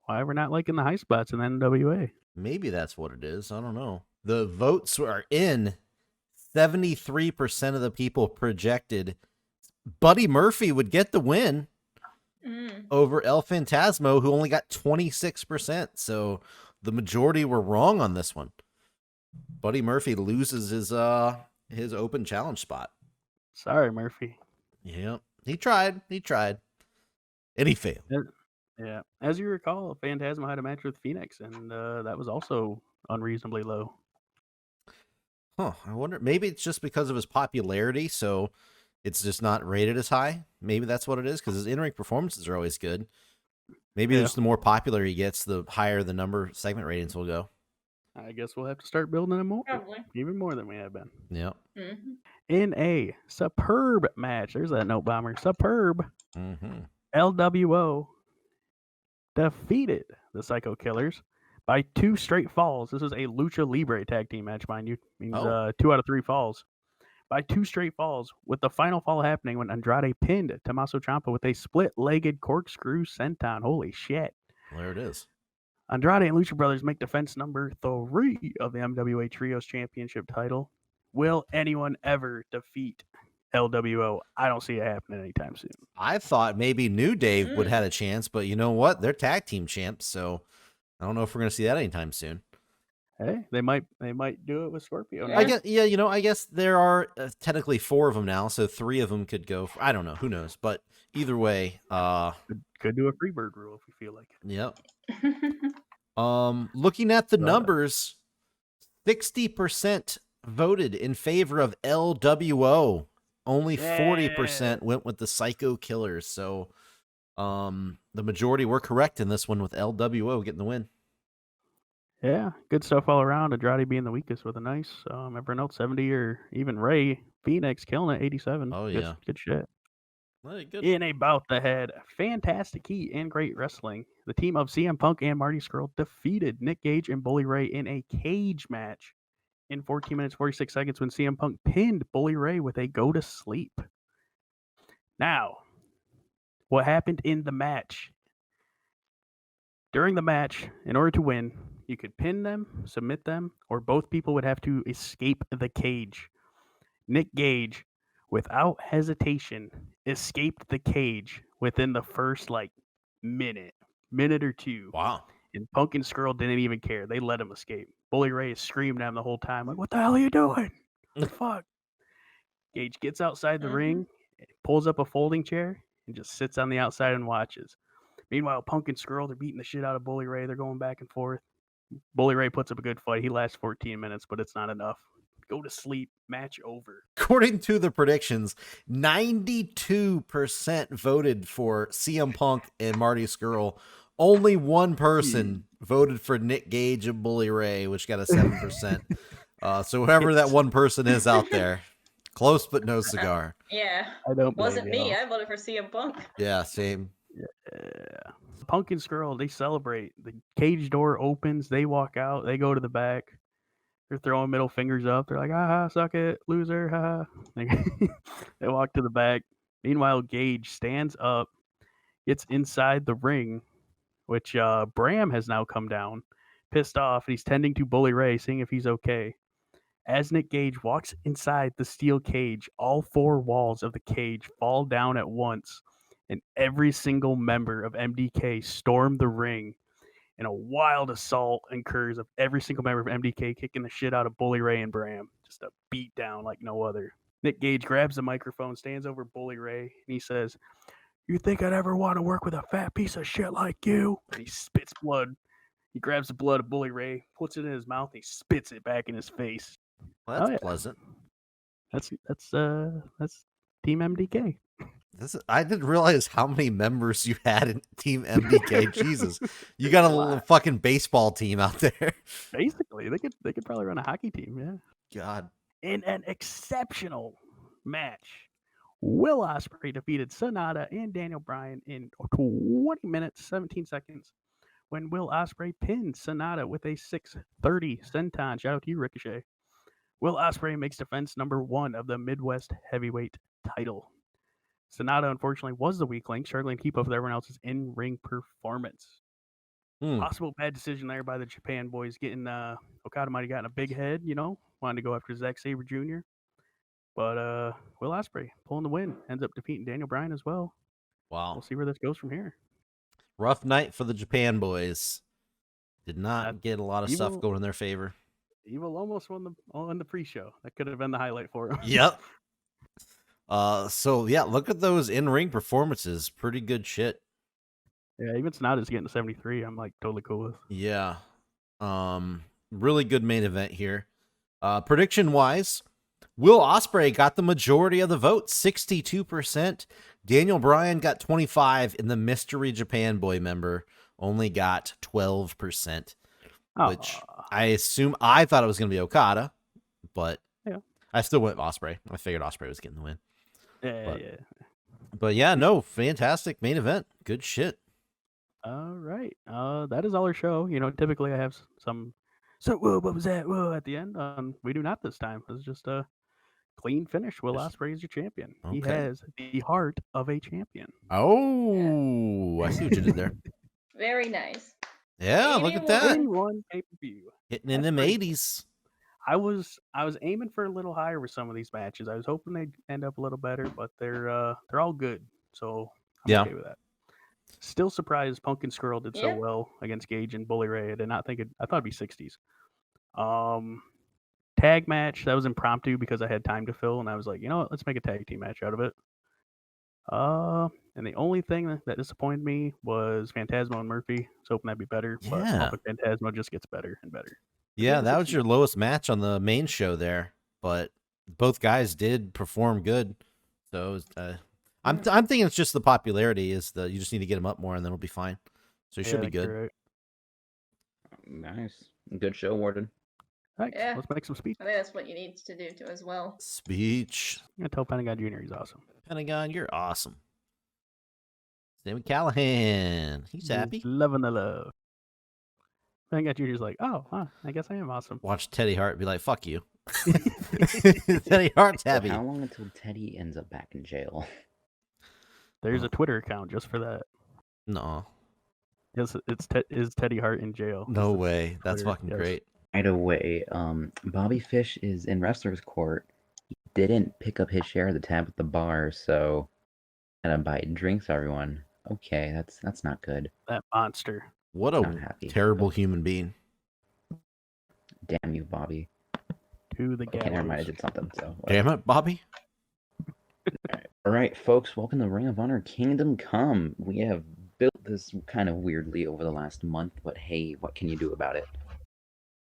we're not liking the high spots in the NWA. Maybe that's what it is. I don't know. The votes are in. 73% of the people projected Buddy Murphy would get the win over El Phantasmo, who only got 26%. So the majority were wrong on this one. Buddy Murphy loses his open challenge spot. Sorry, Murphy. Yeah, he tried. And he failed. Yeah. As you recall, Phantasmo had a match with Phoenix, and that was also unreasonably low. Huh. I wonder, maybe it's just because of his popularity, so it's just not rated as high. Maybe that's what it is, because his in-ring performances are always good. Maybe just the more popular he gets, the higher the number segment ratings will go. I guess we'll have to start building him more. Probably. Even more than we have been. Yeah. Mm-hmm. In a superb match, there's that note bomber. Superb. LWO defeated the Psycho Killers by 2 straight falls. This is a Lucha Libre tag team match, mind you. Means 2 out of 3 falls. By 2 straight falls, with the final fall happening when Andrade pinned Tommaso Ciampa with a split-legged corkscrew senton. Holy shit. There it is. Andrade and Lucha Brothers make defense number 3 of the MWA Trios Championship title. Will anyone ever defeat LWO? I don't see it happening anytime soon. I thought maybe New Day would have had a chance, but you know what? They're tag team champs, so I don't know if we're going to see that anytime soon. Hey, they might do it with Scorpio. I guess there are technically 4 of them now, so 3 of them could go. I don't know. Who knows? But either way, could do a Freebird rule if we feel like it. Yep. Looking at the numbers, 60% voted in favor of LWO. Only 40% went with the Psycho Killers. So, the majority were correct in this one with LWO getting the win. Yeah, good stuff all around. Andrade being the weakest with a nice. Everyone else 70, or even Ray Phoenix killing it 87. Oh yeah, good shit. Good. In a bout that had fantastic heat and great wrestling, the team of CM Punk and Marty Scurll defeated Nick Gage and Bully Ray in a cage match in 14 minutes 46 seconds when CM Punk pinned Bully Ray with a go to sleep. Now, what happened in the match? During the match, in order to win, You could pin them, submit them, or both people would have to escape the cage. Nick Gage, without hesitation, escaped the cage within the first minute or two. Wow. And Punk and Skrull didn't even care. They let him escape. Bully Ray screamed at him the whole time, like, "What the hell are you doing? What the fuck?" Gage gets outside the ring, pulls up a folding chair, and just sits on the outside and watches. Meanwhile, Punk and Skrull, they're beating the shit out of Bully Ray. They're going back and forth. Bully Ray puts up a good fight. He lasts 14 minutes, but it's not enough. Go to sleep. Match over. According to the predictions, 92% voted for CM Punk and Marty Scurll. Only one person voted for Nick Gage and Bully Ray, which got a 7%. So whoever that one person is out there, close but no cigar. Yeah. I don't Wasn't blame me. y'all. I voted for CM Punk. Yeah, same. Yeah. Punk and Skrull, they celebrate. The cage door opens. They walk out. They go to the back. They're throwing middle fingers up. They're like, "Ha, suck it, loser, ha." They walk to the back. Meanwhile, Gage stands up, gets inside the ring, which Bram has now come down, pissed off, and he's tending to Bully Ray, seeing if he's okay. As Nick Gage walks inside the steel cage, all four walls of the cage fall down at once, and every single member of MDK storm the ring. And a wild assault occurs of every single member of MDK kicking the shit out of Bully Ray and Bram. Just a beat down like no other. Nick Gage grabs the microphone, stands over Bully Ray, and he says, "You think I'd ever want to work with a fat piece of shit like you?" And he spits blood. He grabs the blood of Bully Ray, puts it in his mouth, and he spits it back in his face. Well, that's Oh, yeah. pleasant. That's Team MDK. I didn't realize how many members you had in Team MDK. Jesus, you got a little fucking baseball team out there. Basically, they could probably run a hockey team. Yeah. God. In an exceptional match, Will Ospreay defeated Sonata and Daniel Bryan in 20 minutes 17 seconds. When Will Ospreay pinned Sonata with a 630 senton. Shout out to you, Ricochet. Will Ospreay makes defense number 1 of the Midwest Heavyweight title. Sonata, unfortunately, was the weak link, struggling to keep up with everyone else's in-ring performance. Possible bad decision there by the Japan boys, getting Okada might have gotten a big head, wanted to go after Zack Sabre Jr. But Will Ospreay pulling the win, ends up defeating Daniel Bryan as well. Wow. We'll see where this goes from here. Rough night for the Japan boys. Did not get a lot of stuff going in their favor. Evil almost won the pre-show. That could have been the highlight for him. Yep. So yeah, look at those in-ring performances. Pretty good shit. Yeah, even Sonata's getting to 73. I'm like totally cool with. Yeah. Really good main event here. Prediction wise, Will Ospreay got the majority of the vote, 62%. Daniel Bryan got 25%, and the Mystery Japan Boy member only got 12%. Which I thought it was going to be Okada, but yeah. I still went Ospreay. I figured Ospreay was getting the win. Yeah. But yeah, no, fantastic main event. Good shit. All right. That is all our show. Typically I have some. So what was that? Whoa, at the end. We do not this time. It's just a clean finish. Will Ospreay is your champion. Okay. He has the heart of a champion. Oh, I see what you did there. Very nice. Yeah, look at that. One pay-per-view. Hitting in them 80s. I was aiming for a little higher with some of these matches. I was hoping they'd end up a little better, but they're all good. So I'm okay with that. Still surprised Punk and Skrull did so well against Gage and Bully Ray. I did not think I thought it'd be 60s. Tag match, that was impromptu because I had time to fill, and I was like, you know what, let's make a tag team match out of it. And the only thing that disappointed me was Phantasmo and Murphy. I was hoping that'd be better, but Phantasmo just gets better and better. Yeah, that was your lowest match on the main show there, but both guys did perform good. So I'm thinking it's just the popularity you just need to get them up more, and then it'll be fine. So you should be good. Right. Nice, good show, Warden. Thanks. Yeah. Let's make some speech. I think that's what you need to do too as well. Speech. I'm gonna tell Pentagon Jr. he's awesome. Pentagon, you're awesome. Sammy Callahan, he's happy. Loving the love. Pentagon Jr.'s like, I guess I am awesome. Watch Teddy Hart be like, fuck you. Teddy Hart's happy. How long until Teddy ends up back in jail? There's a Twitter account just for that. No. Yes, is Teddy Hart in jail? No Is the way. That's Twitter, fucking yes. great. Right away, Bobby Fish is in wrestler's court. He didn't pick up his share of the tab at the bar, so gotta buy drinks, everyone. Okay, that's not good. That monster. What Not a happy. terrible human being. Damn you, Bobby. To the Okay, never mind. I gallows. did something. So Damn it, Bobby. All right, folks. Welcome to Ring of Honor Kingdom Come. We have built this kind of weirdly over the last month, but hey, what can you do about it?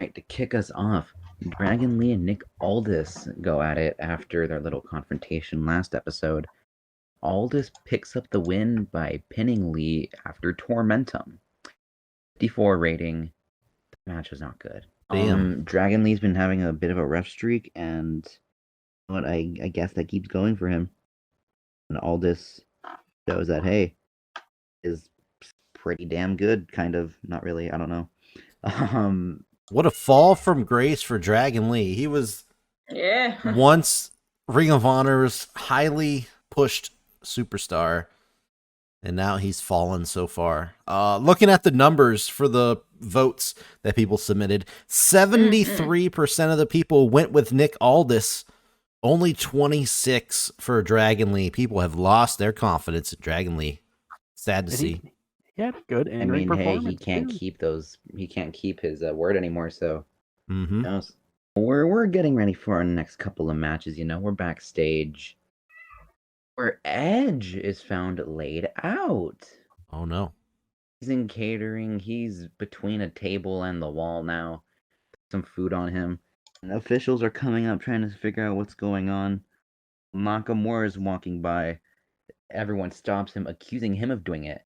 Right, to kick us off, Dragon Lee and Nick Aldis go at it after their little confrontation last episode. Aldis picks up the win by pinning Lee after Tormentum. 54 rating. The match was not good. Damn. Dragon Lee's been having a bit of a rough streak, and what I guess that keeps going for him. And Aldis shows that, hey, is pretty damn good, kind of. Not really, I don't know. What a fall from grace for Dragon Lee. He was once Ring of Honor's highly pushed superstar, and now he's fallen so far. Looking at the numbers for the votes that people submitted, 73% of the people went with Nick Aldis, only 26 for Dragon Lee. People have lost their confidence in Dragon Lee. Sad to see. He had a good I in-ring mean, hey, performance. he can't too. keep those. He can't keep his word anymore. So, Mm-hmm. we're getting ready for our next couple of matches. You know, we're backstage, where Edge is found laid out. Oh no. He's in catering. He's between a table and the wall now. Some food on him. And officials are coming up trying to figure out what's going on. Nakamura is walking by. Everyone stops him, accusing him of doing it.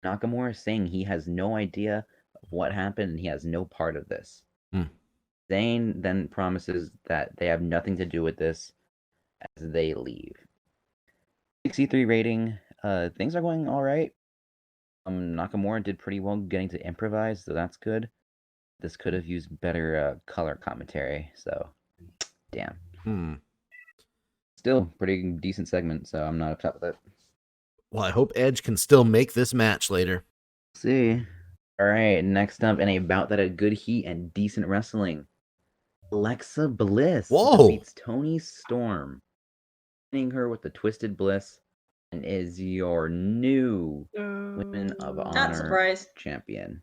Nakamura is saying he has no idea of what happened and he has no part of this. Zayn then promises that they have nothing to do with this as they leave. 63 rating. Things are going all right. Nakamura did pretty well getting to improvise, so that's good. This could have used better color commentary, so damn. Still pretty decent segment, so I'm not upset with it. Well, I hope Edge can still make this match later. See. All right, next up in a bout that had good heat and decent wrestling, Alexa Bliss defeats Toni Storm, pinning her with the Twisted Bliss, and is your new Women of Honor champion.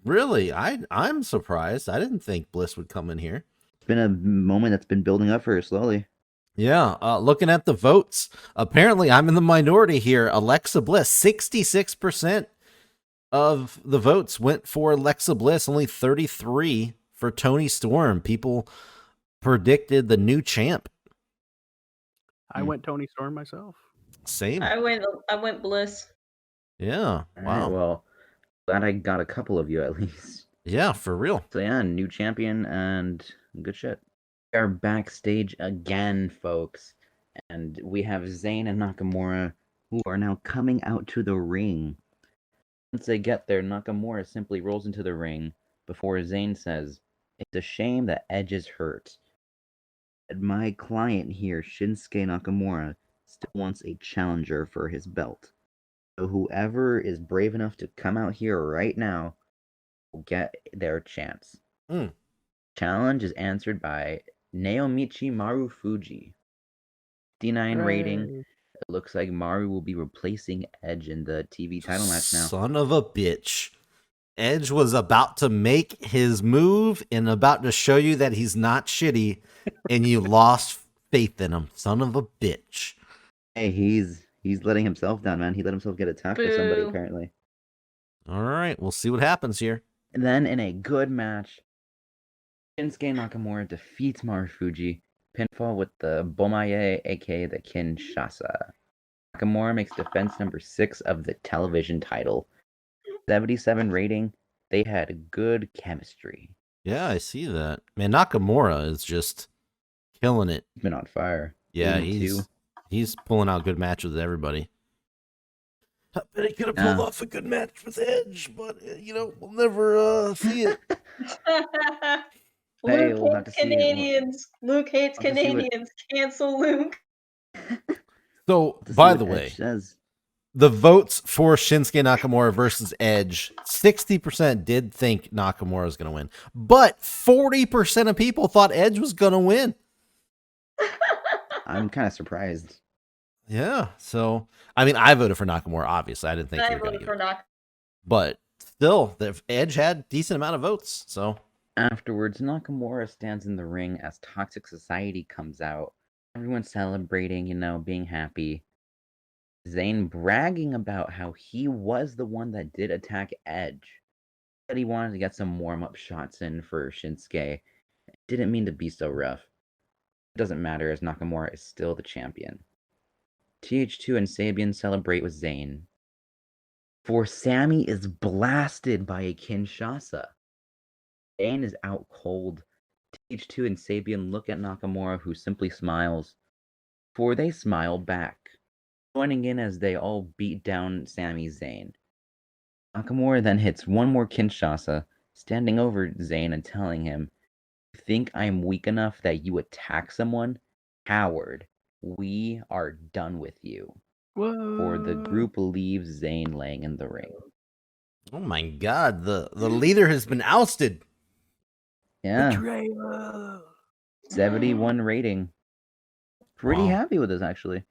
Really? I'm surprised. I didn't think Bliss would come in here. It's been a moment that's been building up for her slowly. Yeah, looking at the votes, apparently I'm in the minority here. Alexa Bliss, 66% of the votes went for Alexa Bliss, only 33 for Toni Storm. People predicted the new champ. I went Toni Storm myself. Same. I went Bliss. Yeah. All Wow. right, well, glad I got a couple of you at least. Yeah, for real. So yeah, new champion and good shit. We are backstage again, folks, and we have Zayn and Nakamura who are now coming out to the ring. Once they get there, Nakamura simply rolls into the ring before Zayn says, "It's a shame that Edge is hurt. My client here, Shinsuke Nakamura, still wants a challenger for his belt. So whoever is brave enough to come out here right now will get their chance." Challenge is answered by Naomichi Marufuji. 59 rating. It looks like Maru will be replacing Edge in the TV title match now. Son of a bitch. Edge was about to make his move and about to show you that he's not shitty, and you lost faith in him. Son of a bitch. Hey, he's letting himself down, man. He let himself get attacked by somebody, apparently. All right, we'll see what happens here. And then in a good match, Shinsuke Nakamura defeats Marufuji. Pinfall with the Bomaye, aka the Kinshasa. Nakamura makes defense number 6 of the television title. 77 rating. They had good chemistry. Yeah, I see that. Man, Nakamura is just killing it. He's been on fire. Yeah, he's pulling out good matches with everybody. I bet he could have pulled off a good match with Edge, but we'll never see it. Hey, Luke we'll have hates to see Canadians. Luke hates Canadians. Cancel Luke. So, by the way, the votes for Shinsuke Nakamura versus Edge, 60% did think Nakamura was going to win, but 40% of people thought Edge was going to win. I'm kind of surprised. Yeah. So, I mean, I voted for Nakamura, obviously. I didn't think I you were going voted to for Knock. But still, the Edge had a decent amount of votes. So, Afterwards, Nakamura stands in the ring as Toxic Society comes out. Everyone's celebrating, being happy. Zayn bragging about how he was the one that did attack Edge. Said he wanted to get some warm-up shots in for Shinsuke. Didn't mean to be so rough. It doesn't matter as Nakamura is still the champion. TH2 and Sabian celebrate with Zayn. For Sammy is blasted by a Kinshasa. Zayn is out cold. TH2 and Sabian look at Nakamura, who simply smiles. For they smile back, joining in as they all beat down Sami Zayn. Nakamura then hits one more Kinshasa, standing over Zayn and telling him, "You think I'm weak enough that you attack someone? Coward. We are done with you." Whoa. For the group leaves Zayn laying in the ring. oh my God, the leader has been ousted. Yeah, Betrayal. 71 rating. Pretty Wow. happy with this, actually.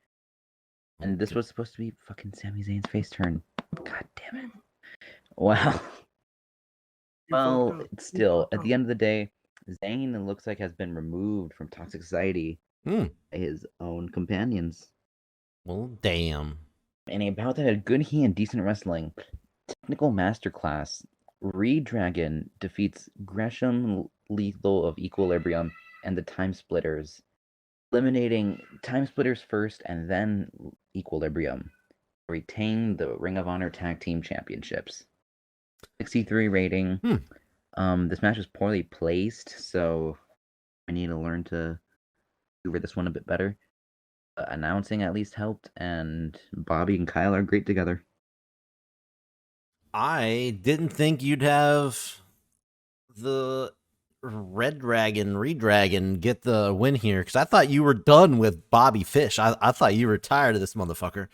And this Okay. was supposed to be fucking Sami Zayn's face turn. God damn it. Wow. Well, still, at the end of the day, Zayn looks like has been removed from Toxic Society Hmm. by his own companions. Well, damn. In a bout that had good heat and decent wrestling, technical masterclass, Redragon defeats Gresham Lethal of Equilibrium and the Time Splitters, eliminating Time Splitters first and then Equilibrium, retain the Ring of Honor Tag Team Championships. 63 rating. This match was poorly placed, so I need to learn to do this one a bit better. Announcing at least helped, and Bobby and Kyle are great together. I didn't think you'd have the Redragon get the win here because I thought you were done with Bobby Fish. I thought you were tired of this motherfucker.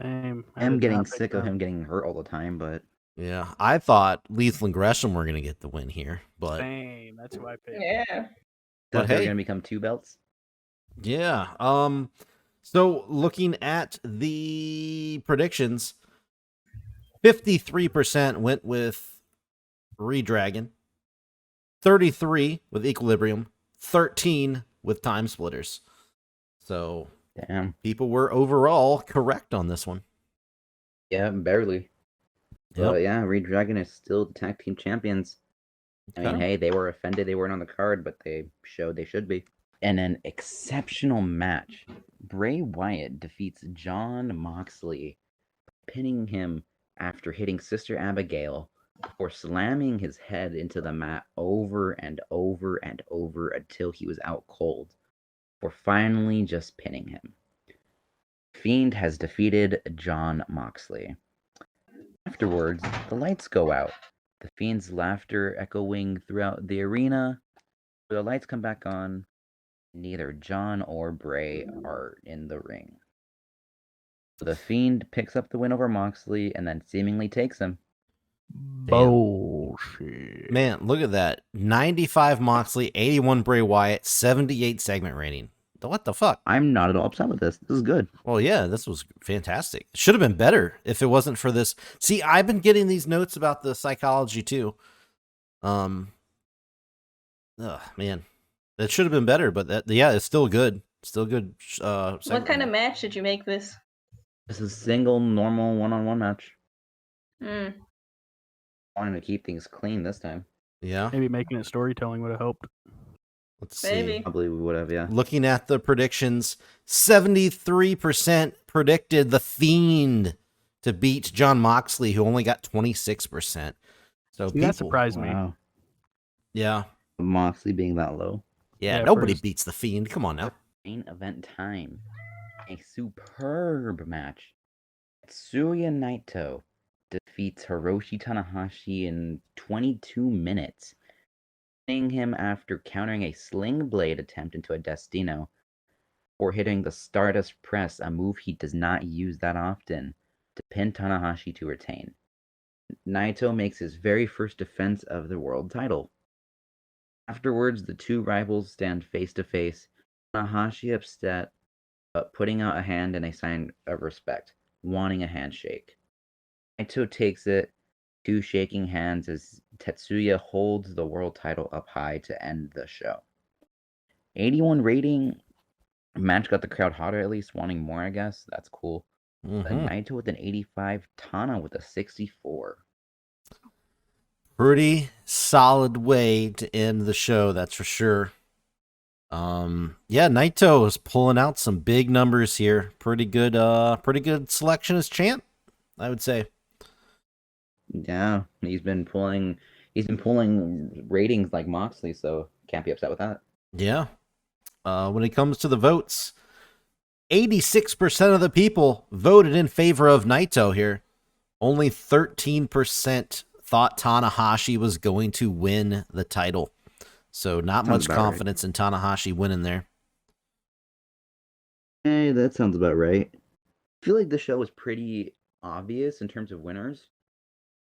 Same. I'm getting sick of him getting hurt all the time, but Yeah, I thought Lethal and Gresham were going to get the win here, but Same. That's who I picked. Yeah. But thought they were hey. going to become 2 belts. yeah. So looking at the predictions, 53% went with Redragon, 33 with Equilibrium, 13 with Time Splitters. So Damn. people were overall correct on this one. Yeah, barely. Yep. But yeah, Redragon is still the tag team champions. I mean, Okay. hey, they were offended they weren't on the card, but they showed they should be. And an exceptional match. Bray Wyatt defeats Jon Moxley, pinning him after hitting Sister Abigail before slamming his head into the mat over and over and over until he was out cold, for finally just pinning him. Fiend has defeated Jon Moxley. Afterwards, the lights go out, the Fiend's laughter echoing throughout the arena. The lights come back on. Neither John or Bray are in the ring. The Fiend picks up the win over Moxley and then seemingly takes him. Bullshit. Man, look at that. 95 Moxley, 81 Bray Wyatt, 78 segment rating. What the fuck? I'm not at all upset with this. This is good. Well, yeah, this was fantastic. Should have been better if it wasn't for this. See, I've been getting these notes about the psychology too. Man, that should have been better, but yeah, it's still good. Still good. What kind of match did you make this? This is a single, normal, one-on-one match. Hmm. Wanted to keep things clean this time. Yeah. Maybe making it storytelling would have helped. Let's Maybe. see. Probably would have, yeah. Looking at the predictions, 73% predicted the Fiend to beat Jon Moxley, who only got 26%. So See, that surprised me. Wow. Yeah. Moxley being that low. Yeah, Yeah, nobody first. beats the Fiend. Come on now. Main event time. A superb match. Tetsuya Naito defeats Hiroshi Tanahashi in 22 minutes, pinning him after countering a sling blade attempt into a Destino, or hitting the Stardust Press, a move he does not use that often. to pin Tanahashi to retain. Naito makes his very first defense of the world title. Afterwards, the two rivals stand face to face. Tanahashi upset, but putting out a hand in a sign of respect, wanting a handshake. Naito takes it, two shaking hands as Tetsuya holds the world title up high to end the show. 81 rating. Match got the crowd hotter, at least wanting more, I guess. That's cool. Naito with an 85, Tana with a 64. Pretty solid way to end the show, that's for sure. Yeah, Naito is pulling out some big numbers here. Pretty good selection as champ, I would say. Yeah, he's been pulling ratings like Moxley, so can't be upset with that. Yeah. When it comes to the votes, 86% of the people voted in favor of Naito here. Only 13% thought Tanahashi was going to win the title. So not much confidence in Tanahashi winning there. Hey, that sounds about right. I feel like the show was pretty obvious in terms of winners.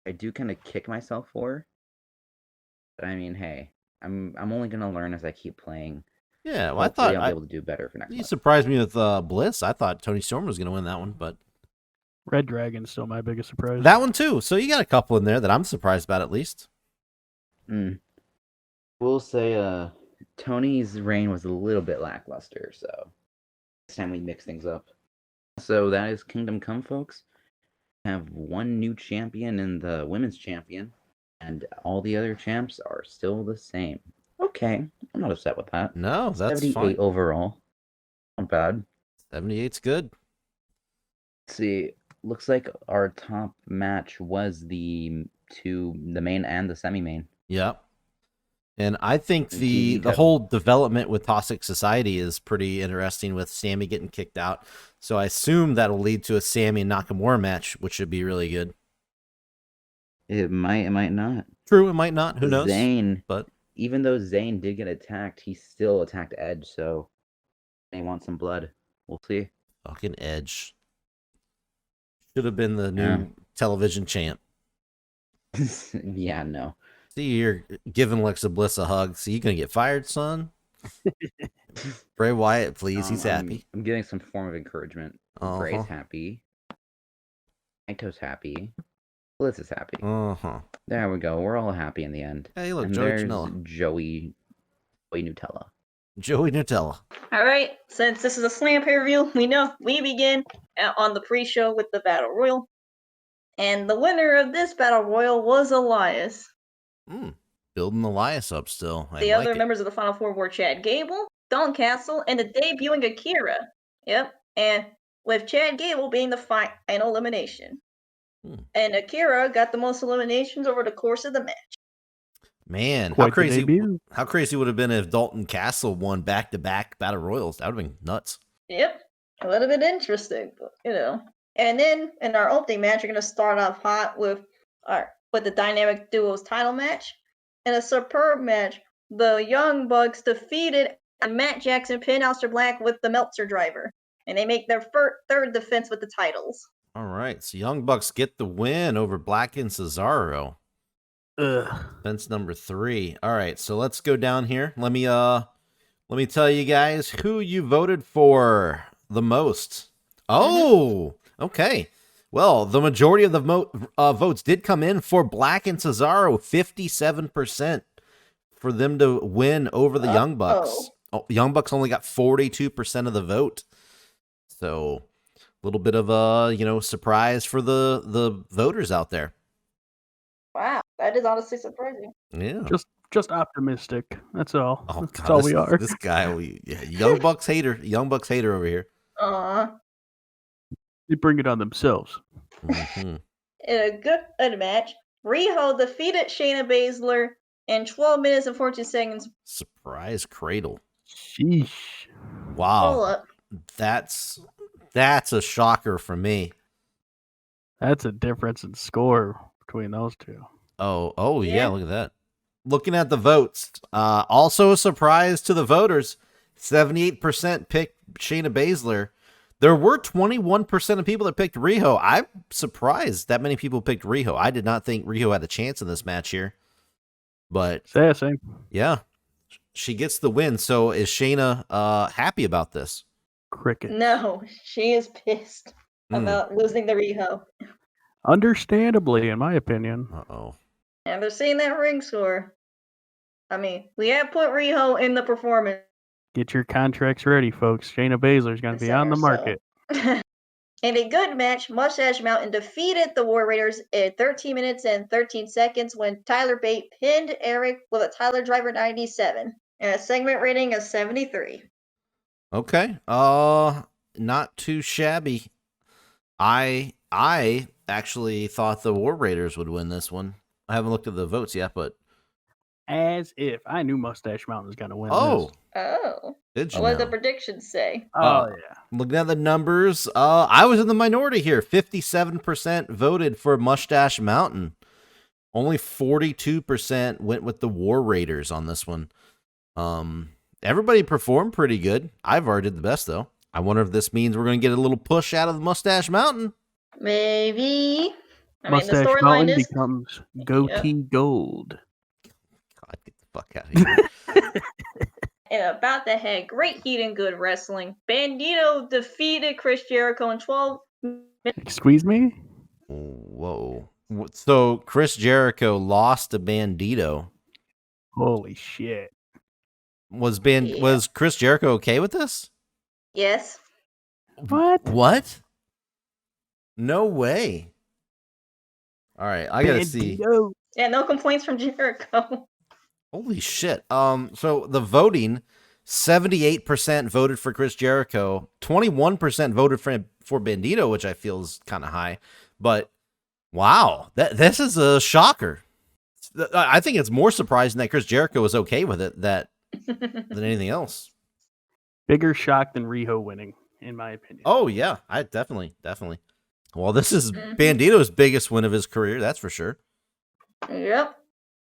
I do kind of kick myself for. But I mean, hey, I'm only gonna learn as I keep playing. Yeah, well, Hopefully I thought I'll be able to do better for next you month. surprised me with Bliss. I thought Tony Storm was going to win that one, but Red Dragon's still my biggest surprise. that one too. So you got a couple in there that I'm surprised about at least. We'll say Tony's reign was a little bit lackluster, so this time we mix things up. So that is Kingdom Come, folks. We have one new champion in the women's champion, and all the other champs are still the same. Okay, I'm not upset with that. No, that's 78 fine. overall. Not bad. 78's good. Let's see. Looks like our top match was the main and the semi-main. Yep. And I think the whole development with Toxic Society is pretty interesting with Sammy getting kicked out. So I assume that'll lead to a Sammy and Nakamura match, which should be really good. It might not. True, it might not. Who knows? Zayn, but even though Zayn did get attacked, he still attacked Edge, so they want some blood. We'll see. Fucking Edge. Should have been the new television champ. Yeah, no. See, you're giving Alexa Bliss a hug. So you gonna get fired, son? Bray Wyatt, please. He's happy. I'm giving some form of encouragement. Bray's happy. Naito's happy. Bliss is happy. There we go. We're all happy in the end. Hey, look, and Joey there's Janela. Joey Nutella. Joey Nutella. All right, since this is a Slam pay-per-view, we begin on the pre-show with the Battle Royal. And the winner of this Battle Royal was Elias. Building Elias up still. The other members of the Final Four were Chad Gable, Don Castle, and the debuting Akira. Yep, and with Chad Gable being the final elimination. And Akira got the most eliminations over the course of the match. Man, Quite how crazy would have been if Dalton Castle won back-to-back Battle Royals. That would have been nuts. Yep, a little bit interesting, but, And then in our opening match, we're going to start off hot with the Dynamic Duos title match. In a superb match, the Young Bucks defeated Matt Jackson, pinned Aleister Black with the Meltzer driver. And they make their third defense with the titles. All right, so Young Bucks get the win over Black and Cesaro. Defense number 3. All right, so let's go down here. Let me tell you guys who you voted for the most. Oh, okay. Well, the majority of the votes did come in for Black and Cesaro, 57% for them to win over the Young Bucks. Young Bucks only got 42% of the vote. So a little bit of a, surprise for the voters out there. Wow, that is honestly surprising. Yeah. Just optimistic. That's all. Oh, That's all we are. This guy, Young Bucks hater over here. They bring it on themselves. In a good match, Riho defeated Shayna Baszler in 12 minutes and 14 seconds. Surprise cradle. Sheesh. Wow. That's a shocker for me. That's a difference in score between those two. Oh yeah, look at that. Looking at the votes, also a surprise to the voters. 78% picked Shayna Baszler. There were 21% of people that picked Riho. I'm surprised that many people picked Riho. I did not think Riho had a chance in this match here. But Yeah, same. yeah, she gets the win. So is Shayna happy about this? Cricket. No, she is pissed about losing the Riho. Understandably, in my opinion. Uh-oh. And they're seeing that ring score. I mean, we have put Riho in the performance. Get your contracts ready, folks. Shayna Baszler's going to be on the market. In a good match, Mustache Mountain defeated the War Raiders in 13 minutes and 13 seconds when Tyler Bate pinned Eric with a Tyler Driver 97 and a segment rating of 73. Okay. Not too shabby. I actually thought the War Raiders would win this one. I haven't looked at the votes yet, but As if I knew Mustache Mountain was going to win oh, this. Oh. did you What did know? the predictions say? Oh, yeah. Looking at the numbers, I was in the minority here. 57% voted for Mustache Mountain. Only 42% went with the War Raiders on this one. Everybody performed pretty good. Ivar did the best, though. I wonder if this means we're going to get a little push out of the Mustache Mountain. Maybe. I mean, Mustache the storyline Mountain is becomes goatee gold. God, get the fuck out of here. and about the head. Great heat and good wrestling. Bandito defeated Chris Jericho in 12 minutes. Excuse me? Whoa. So Chris Jericho lost to Bandito. Holy shit. Was Chris Jericho okay with this? Yes. What? No way. All right, I gotta see. Bandito. Yeah, no complaints from Jericho. Holy shit. So the voting, 78% voted for Chris Jericho, 21% voted for Bandito, which I feel is kind of high. But wow, this is a shocker. I think it's more surprising that Chris Jericho was okay with it than anything else. Bigger shock than Riho winning, in my opinion. Oh yeah, I definitely. Well, this is Bandito's biggest win of his career, that's for sure. Yep.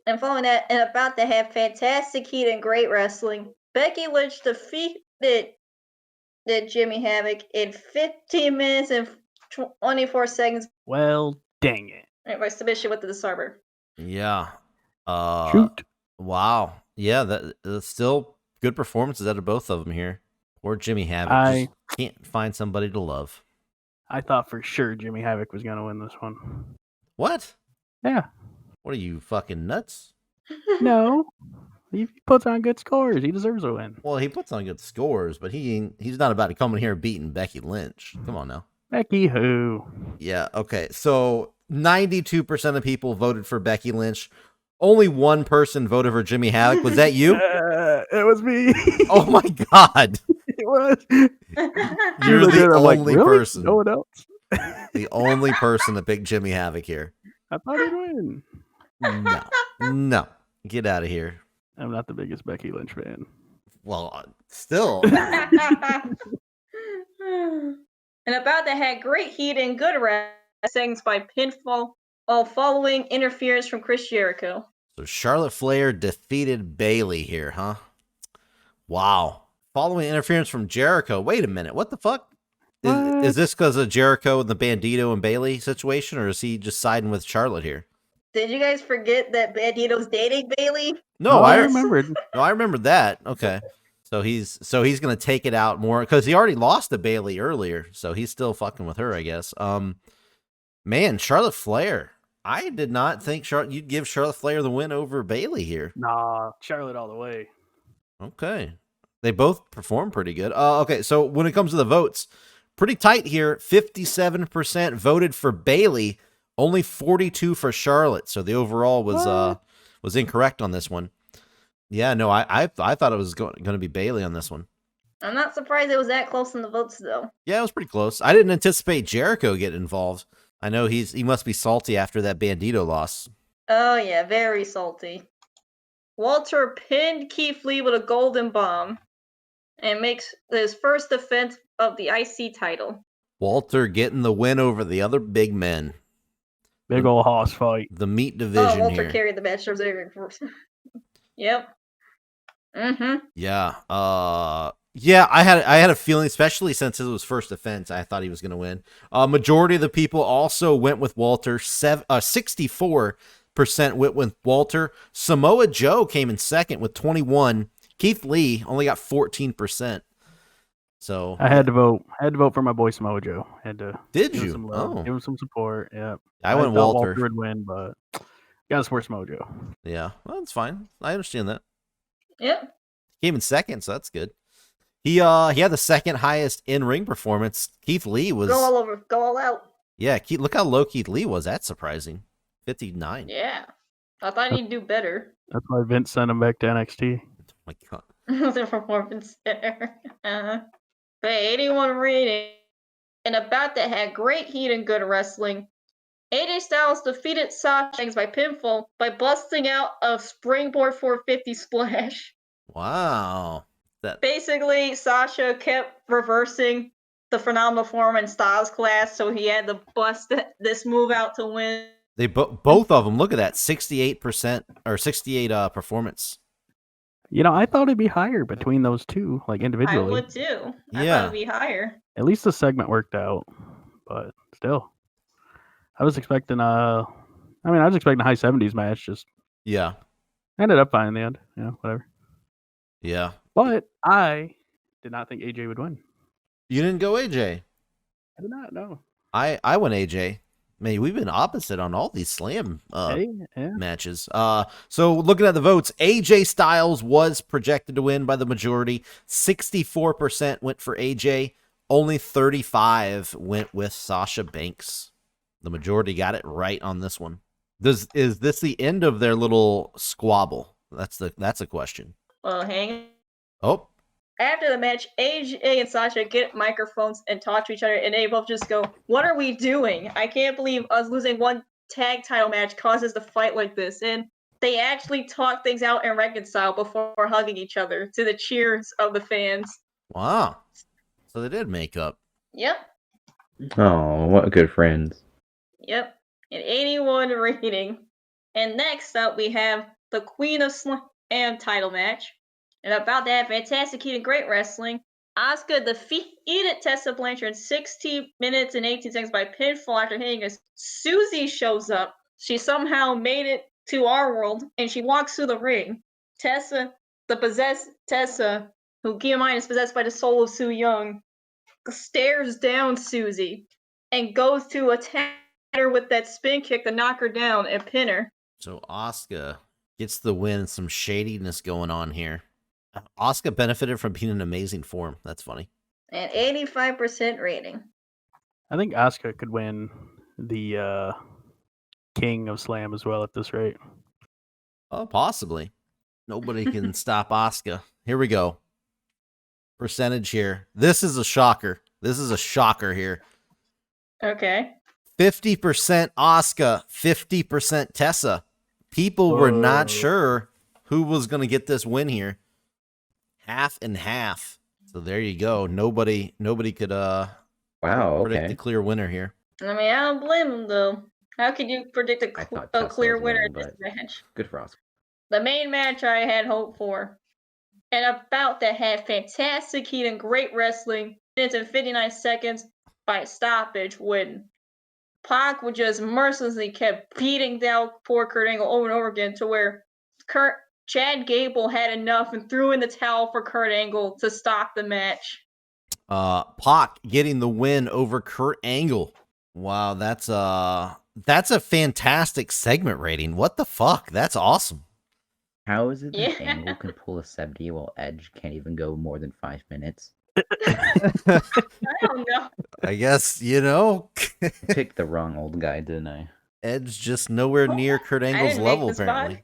And following that, and about to have fantastic heat and great wrestling, Becky Lynch defeated Jimmy Havoc in 15 minutes and 24 seconds. Well, dang it. By submission with the disarmer. Yeah. Shoot. Wow. Yeah, that's still good performances out of both of them here. Or Jimmy Havoc just can't find somebody to love. I thought for sure Jimmy Havoc was going to win this one. What? Yeah. What are you, fucking nuts? No. He puts on good scores. He deserves a win. Well, he puts on good scores, but he's not about to come in here beating Becky Lynch. Come on now. Becky who? Yeah, okay. So 92% of people voted for Becky Lynch. Only one person voted for Jimmy Havoc. Was that you? It was me. Oh my God. It was. You're the only person. No one else. The only person that picked Jimmy Havoc here. I thought he'd win. No. Get out of here. I'm not the biggest Becky Lynch fan. Well, still. And about to have great heat and good wrestling by pinfall while following interference from Chris Jericho. So Charlotte Flair defeated Bayley here, huh? Wow. Following interference from Jericho. Wait a minute. What the fuck? Is this because of Jericho and the Bandito and Bayley situation, or is he just siding with Charlotte here? Did you guys forget that Bandito's dating Bayley? No, I remembered. No, I remembered that. Okay. So he's going to take it out more because he already lost to Bayley earlier, so he's still fucking with her, I guess. Man, Charlotte Flair. I did not think you'd give Charlotte Flair the win over Bayley here. Nah, Charlotte all the way. Okay. They both performed pretty good. Okay, so when it comes to the votes, pretty tight here. 57% voted for Bayley, only 42 for Charlotte. So the overall was incorrect on this one. Yeah, no, I thought it was going to be Bayley on this one. I'm not surprised it was that close in the votes, though. Yeah, it was pretty close. I didn't anticipate Jericho getting involved. I know he must be salty after that Bandito loss. Oh, yeah, very salty. Walter pinned Keith Lee with a golden bomb and makes his first defense of the IC title. Walter getting the win over the other big men. Big old hoss fight. The meat division Walter here. carried the match. Yep. Mm-hmm. Yeah. Yeah, I had a feeling, especially since it was first defense, I thought he was going to win. Majority of the people also went with Walter. 64% went with Walter. Samoa Joe came in second with 21. Keith Lee only got 14%. So I had to vote. I had to vote for my boy Samoa Joe. Had to Did give him you? some love, Oh. give him some support. Yeah, I went thought Walter. would win, but gotta support Samoa Joe. Yeah, well, that's fine. I understand that. Yep. Came in second, so that's good. He had the second highest in-ring performance. Keith Lee was Go all over. Go all out. Yeah, look how low Keith Lee was. That's surprising. 59. Yeah. I thought he'd do better. That's why Vince sent him back to NXT. Oh my god. The performance there. But 81 rating. And about that had great heat and good wrestling. AJ Styles defeated Sasha Banks by pinfall by busting out a springboard 450 splash. Wow. Basically, Sasha kept reversing the Phenomenal Forum and Styles class, so he had to bust this move out to win. They both of them. Look at that, 68% or 68 performance. You know, I thought it'd be higher between those two, like I individually. would too. I Yeah. thought it'd be higher. At least the segment worked out, but still, I was expecting I was expecting a high 70s match. Just Yeah. ended up fine in the end. You know, whatever. Yeah. But I did not think AJ would win. You didn't go AJ. I did not know. I went AJ. Man, we've been opposite on all these slam matches. So looking at the votes, AJ Styles was projected to win by the majority. 64% went for AJ. Only 35 went with Sasha Banks. The majority got it right on this one. Is this the end of their little squabble? That's a question. Well, hang. Oh. After the match, AJ and Sasha get microphones and talk to each other, and they both just go, "What are we doing? I can't believe us losing one tag title match causes the fight like this." And they actually talk things out and reconcile before hugging each other to the cheers of the fans. Wow. So they did make up. Yep. Oh, what good friends. Yep. An 81 rating. And next up, we have the Queen of Slam title match. And about that, fantastic heat and great wrestling. Asuka defeated Tessa Blanchard in 16 minutes and 18 seconds by pinfall after hitting us. Susie shows up. She somehow made it to our world, and she walks through the ring. Tessa, the possessed Tessa, who keep in mind is possessed by the soul of Su Yung, stares down Susie and goes to attack her with that spin kick to knock her down and pin her. So Asuka gets the win. Some shadiness going on here. Asuka benefited from being in amazing form. That's funny. And 85% rating. I think Asuka could win the King of Slam as well at this rate. Oh, possibly. Nobody can stop Asuka. Here we go. Percentage here. This is a shocker. This is a shocker here. Okay. 50% Asuka, 50% Tessa. People were not sure who was going to get this win here. Half and half. So there you go. Nobody could predict the clear winner here. I mean, I don't blame them though. How could you predict a clear winner in this match? Good for us. The main match I had hope for. And about that had fantastic heat and great wrestling. Minutes and 59 seconds by stoppage when Pac would just mercilessly kept beating down poor Kurt Angle over and over again to where Chad Gable had enough and threw in the towel for Kurt Angle to stop the match. Pac getting the win over Kurt Angle. Wow, that's a fantastic segment rating. What the fuck? That's awesome. How is it that Angle can pull a 70 while Edge can't even go more than 5 minutes? I don't know. I guess, Picked the wrong old guy, didn't I? Edge just nowhere near Kurt Angle's level, apparently.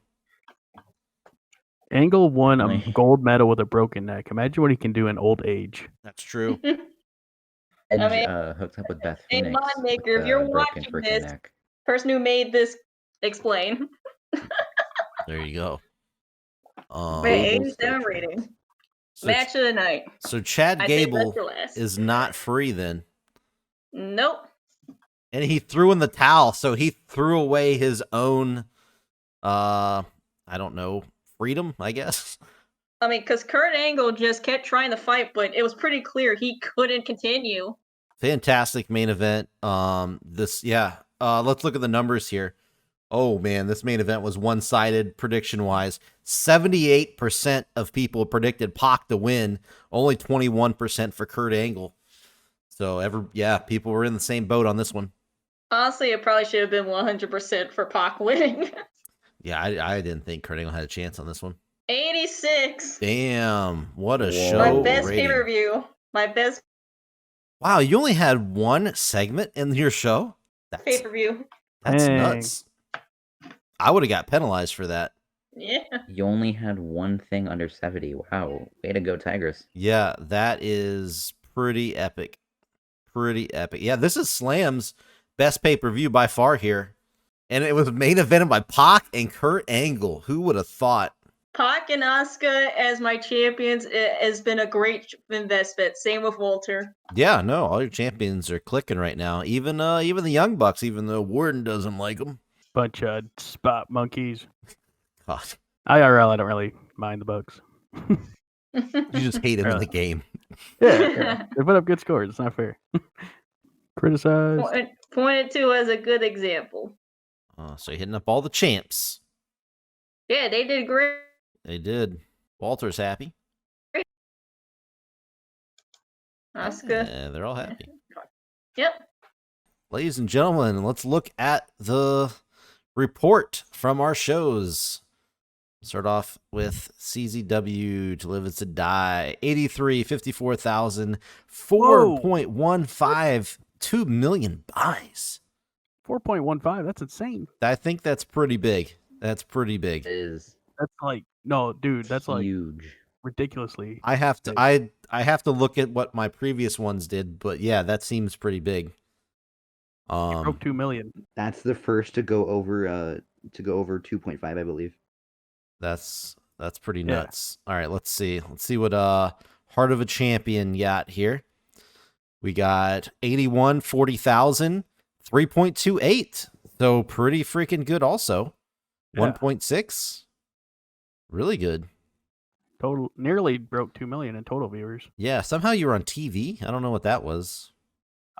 Angle won a gold medal with a broken neck. Imagine what he can do in old age. That's true. Edge hooked up with Beth Phoenix. Hey, Modmaker, if you're watching this, person who made this, explain. There you go. 87 rating. Match of the night. So Chad Gable is not free then. Nope. And he threw in the towel, so he threw away his own, I don't know, freedom, I guess. I mean, because Kurt Angle just kept trying to fight, but it was pretty clear he couldn't continue. Fantastic main event. Let's look at the numbers here. Oh man, this main event was one-sided prediction-wise. 78% of people predicted Pac to win, only 21% for Kurt Angle. So people were in the same boat on this one. Honestly, it probably should have been 100% for Pac winning. Yeah, I didn't think Kurt Angle had a chance on this one. 86. Damn, what a Whoa. show My best rating. pay-per-view. My best Wow, you only had one segment in your show? pay-per-view. That's Dang. nuts. I would have got penalized for that. Yeah. You only had one thing under 70. Wow. Way to go, Tigress. Yeah, that is pretty epic. Pretty epic. Yeah, this is Slam's best pay-per-view by far here. And it was main evented by Pac and Kurt Angle. Who would have thought? Pac and Asuka as my champions has been a great investment. Same with Walter. Yeah, no, all your champions are clicking right now. Even the Young Bucks, even though Warden doesn't like them. Bunch of spot monkeys. God, IRL, I don't really mind the Bucks. you just hate him in the game. Yeah, they put up good scores. It's not fair. Criticized. Pointed to as a good example. So you're hitting up all the champs. Yeah, they did great. They did. Walter's happy. Asuka. Yeah, they're all happy. Yep. Ladies and gentlemen, let's look at the report from our shows. Start off with CZW To Live Is To Die. 83, 54,000, 4.152 million buys. 4.15. That's insane. I think that's pretty big. That's pretty big. It is That's like no, dude. That's like huge. ridiculously. I have to I have to look at what my previous ones did, but yeah, that seems pretty big. Broke 2 million. That's the first to go over 2.5, I believe. That's pretty nuts. All right, let's see. Let's see what Heart of a Champion got here. We got 81, 40,000, 3.28. So pretty freaking good also. Yeah. 1.6. Really good. Total nearly broke 2 million in total viewers. Yeah, somehow you were on TV. I don't know what that was.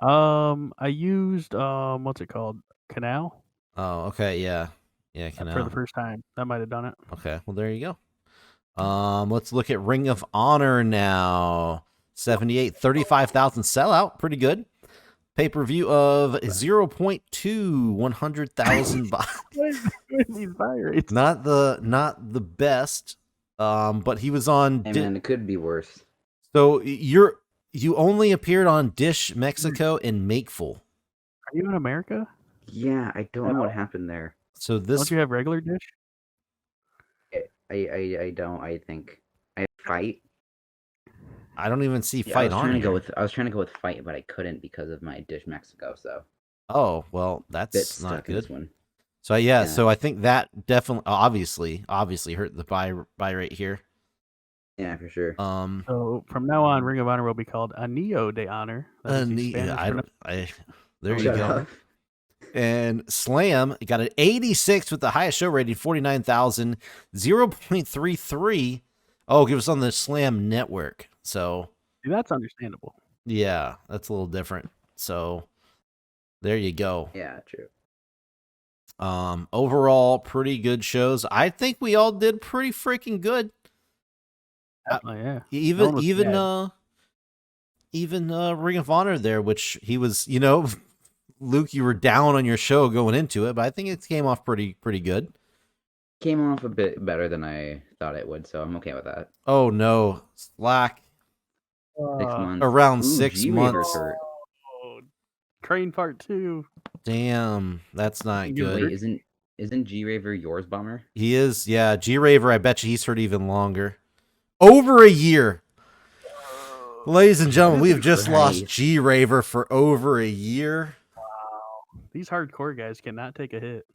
I used what's it called? Canal Oh, okay, yeah. Yeah, for Canal. the first time. That might have done it. Okay, well there you go. Let's look at Ring of Honor now. 78, 35,000 sellout, pretty good. Pay-per-view of 0.2, 100,000 buys. These buy rates. Not the best. But he was on. Hey, man, it could be worse. So you only appeared on Dish Mexico and Makeful. Are you in America? Yeah, I don't know what happened there. So this Don't you have regular Dish? I don't. I think I have Fight. I don't even see Yeah, Fight on here. I was trying to go with Fight, but I couldn't because of my Dish Mexico. So Oh well, bit that's stuck not in this good. one. So yeah, Yeah. so I think that definitely, obviously hurt the buy rate here. Yeah, for sure. So from now on, Ring of Honor will be called Anillo de Honor. That is the Spanish There you Shut go. up. And Slam got an 86 with the highest show rating, 49,000, 0.33. Oh, give us on the Slam network. So See, that's understandable. yeah, that's a little different. So there you go. Yeah, true. Overall, pretty good shows. I think we all did pretty freaking good. Definitely, yeah. No one was Even Ring of Honor there, which he was, Luke, you were down on your show going into it, but I think it came off pretty good. Came off a bit better than I thought it would, so I'm okay with that. Oh no, Slack 6 months. around Ooh, 6 G-Raver's months. hurt. Oh, Train Part 2. Damn, that's not good. Wait, isn't G-Raver yours, Bomber? He is, yeah. G-Raver, I bet you he's hurt even longer. Over a year. Ladies and gentlemen, we have just lost Christ. G-Raver for over a year. These hardcore guys cannot take a hit.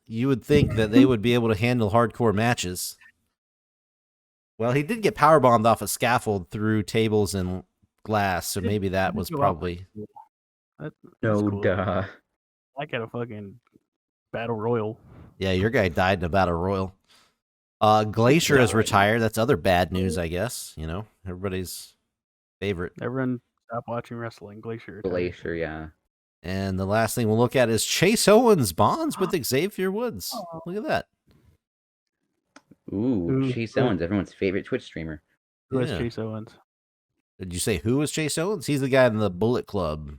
You would think that they would be able to handle hardcore matches. Well, he did get powerbombed off a scaffold through tables and glass, so maybe that was probably... That's No, cool. duh. I got a fucking battle royal. Yeah, your guy died in a battle royal. Glacier has Yeah, right. retired. That's other bad news, I guess. You know, everybody's favorite. Everyone stop watching wrestling. Glacier retired. Glacier, yeah. And the last thing we'll look at is Chase Owens bonds with Xavier Woods. Look at that. Ooh, Chase who- Owens, everyone's favorite Twitch streamer. Who is Yeah. Chase Owens? Did you say who was Chase Owens? He's the guy in the Bullet Club.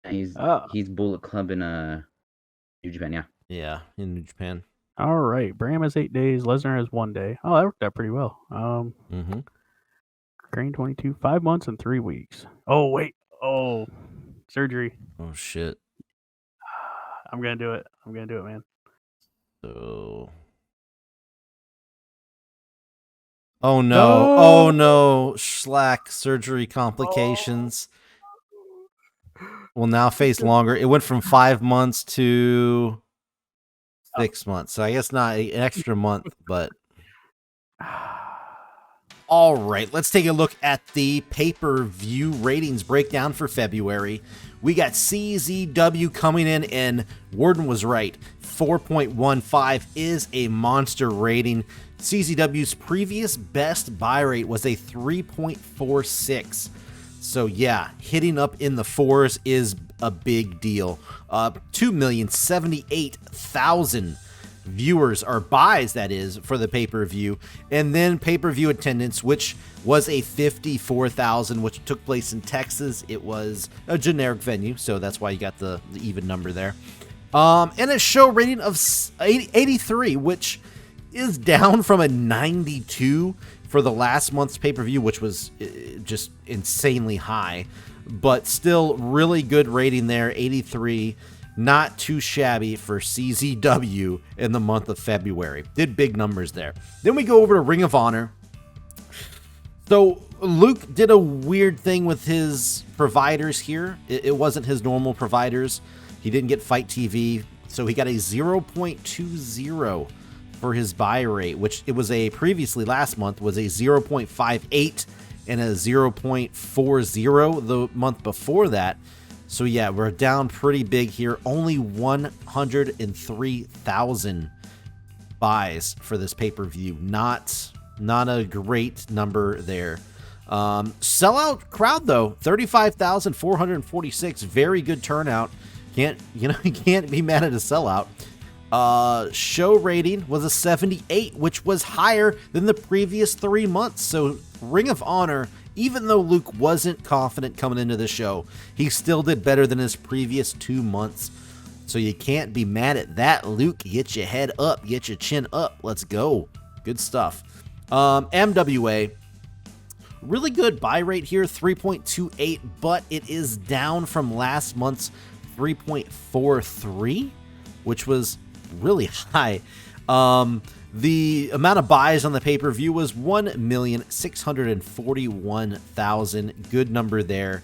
He's Bullet Club in New Japan, yeah. Yeah, in New Japan. All right. Bram has 8 days. Lesnar has 1 day. Oh, that worked out pretty well. Mm-hmm. Crane 22, 5 months and 3 weeks. Oh, wait. Oh, surgery. Oh, shit. I'm going to do it. Man. So... Oh, no. Oh, no. Schlack surgery complications. Will now face longer. It went from 5 months to 6 months. So I guess not an extra month, but... All right, let's take a look at the pay-per-view ratings breakdown for February. We got CZW coming in, and Warden was right. 4.15 is a monster rating. CZW's previous best buy rate was a 3.46. So yeah, hitting up in the 4s is a big deal. 2,078,000 viewers, or buys, that is, for the pay-per-view. And then pay-per-view attendance, which was a 54,000, which took place in Texas. It was a generic venue, so that's why you got the even number there. And a show rating of 83, which is down from a 92 for the last month's pay-per-view, which was just insanely high, but still really good rating there. 83, not too shabby for CZW in the month of February. Did big numbers there. Then we go over to Ring of Honor. So Luke did a weird thing with his providers here. It wasn't his normal providers. He didn't get Fight TV, so he got a 0.20 for his buy rate, which it was a previously last month was a 0.58 and a 0.40 the month before that. So yeah, we're down pretty big here. Only 103,000 buys for this pay-per-view. Not a great number there. Sellout crowd though, 35,446. Very good turnout. You can't be mad at a sellout. Show rating was a 78, which was higher than the previous 3 months. So Ring of Honor, even though Luke wasn't confident coming into the show, he still did better than his previous 2 months. So you can't be mad at that, Luke. Get your head up, get your chin up. Let's go. Good stuff. MWA, really good buy rate here, 3.28, but it is down from last month's 3.43, which was really high. The amount of buys on the pay-per-view was 1,641,000. Good number there.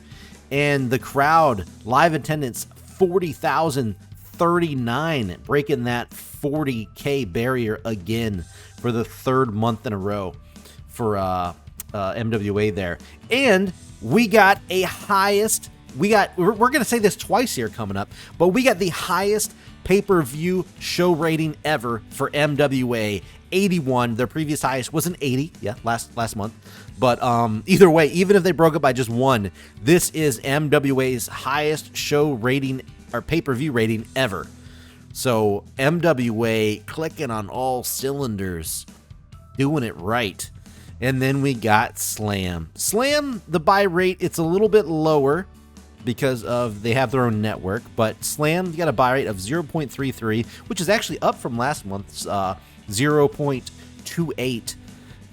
And the crowd, live attendance, 40,039, breaking that 40K barrier again for the 3rd month in a row for MWA there. And we got a highest, we're going to say this twice here coming up, but we got the highest pay-per-view show rating ever for MWA, 81. Their previous highest was an 80, yeah, last month. But either way, even if they broke it by just 1, this is MWA's highest show rating or pay-per-view rating ever. So MWA clicking on all cylinders, doing it right. And then we got Slam. Slam, the buy rate, it's a little bit lower because of they have their own network, but Slam, you got a buy rate of 0.33, which is actually up from last month's 0.28,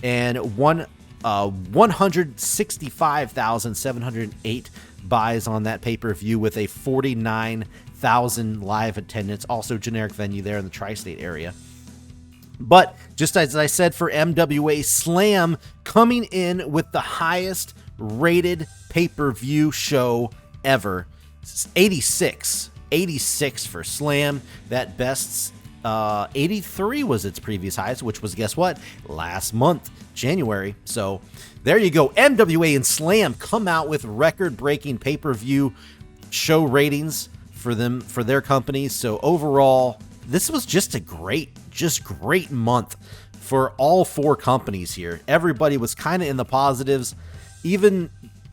and 165,708 buys on that pay-per-view with a 49,000 live attendance. Also generic venue there in the tri-state area. But just as I said for MWA, Slam coming in with the highest rated pay-per-view show ever. 86 for Slam. That bests 83 was its previous highest, which was, guess what, last month, January. So there you go. MWA and Slam come out with record-breaking pay-per-view show ratings for their companies. So overall, this was just a great month for all four companies here. Everybody was kind of in the positives. Even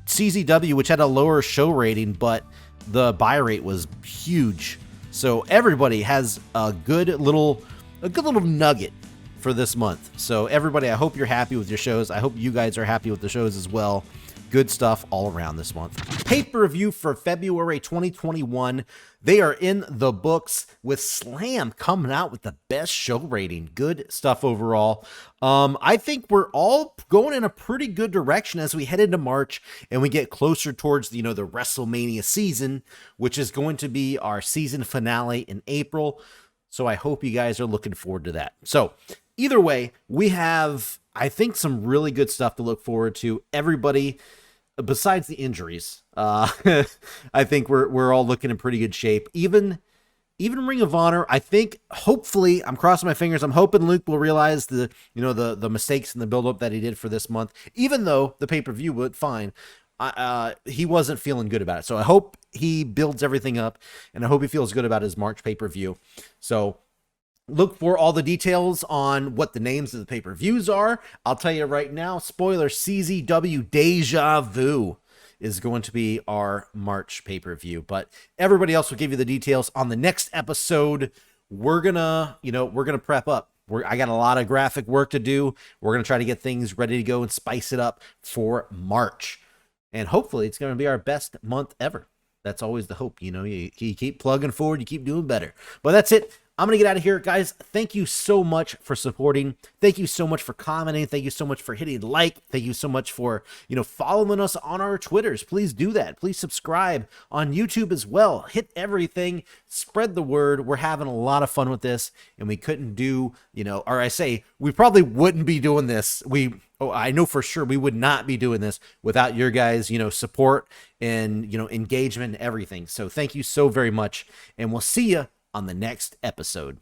CZW, which had a lower show rating, but the buy rate was huge. So everybody has a good little nugget for this month. So everybody, I hope you're happy with your shows. I hope you guys are happy with the shows as well. Good stuff all around this month. Pay-per-view for February 2021. They are in the books with Slam coming out with the best show rating. Good stuff overall. I think we're all going in a pretty good direction as we head into March and we get closer towards the WrestleMania season, which is going to be our season finale in April. So I hope you guys are looking forward to that. So either way, we have, I think, some really good stuff to look forward to. Everybody, besides the injuries, I think we're all looking in pretty good shape. Even Ring of Honor, I think, hopefully, I'm crossing my fingers, I'm hoping Luke will realize the mistakes in the build-up that he did for this month, even though the pay-per-view went fine. He wasn't feeling good about it. So I hope he builds everything up, and I hope he feels good about his March pay-per-view. So look for all the details on what the names of the pay-per-views are. I'll tell you right now, spoiler, CZW Deja Vu is going to be our March pay-per-view. But everybody else will give you the details on the next episode. We're gonna prep up. I got a lot of graphic work to do. We're gonna try to get things ready to go and spice it up for March. And hopefully it's going to be our best month ever. That's always the hope. You keep plugging forward, you keep doing better. But that's it. I'm going to get out of here, guys. Thank you so much for supporting. Thank you so much for commenting. Thank you so much for hitting like. Thank you so much for, following us on our Twitters. Please do that. Please subscribe on YouTube as well. Hit everything. Spread the word. We're having a lot of fun with this, and we couldn't do, we probably wouldn't be doing this. I know for sure we would not be doing this without your guys, support and, engagement and everything. So thank you so very much, and we'll see you on the next episode.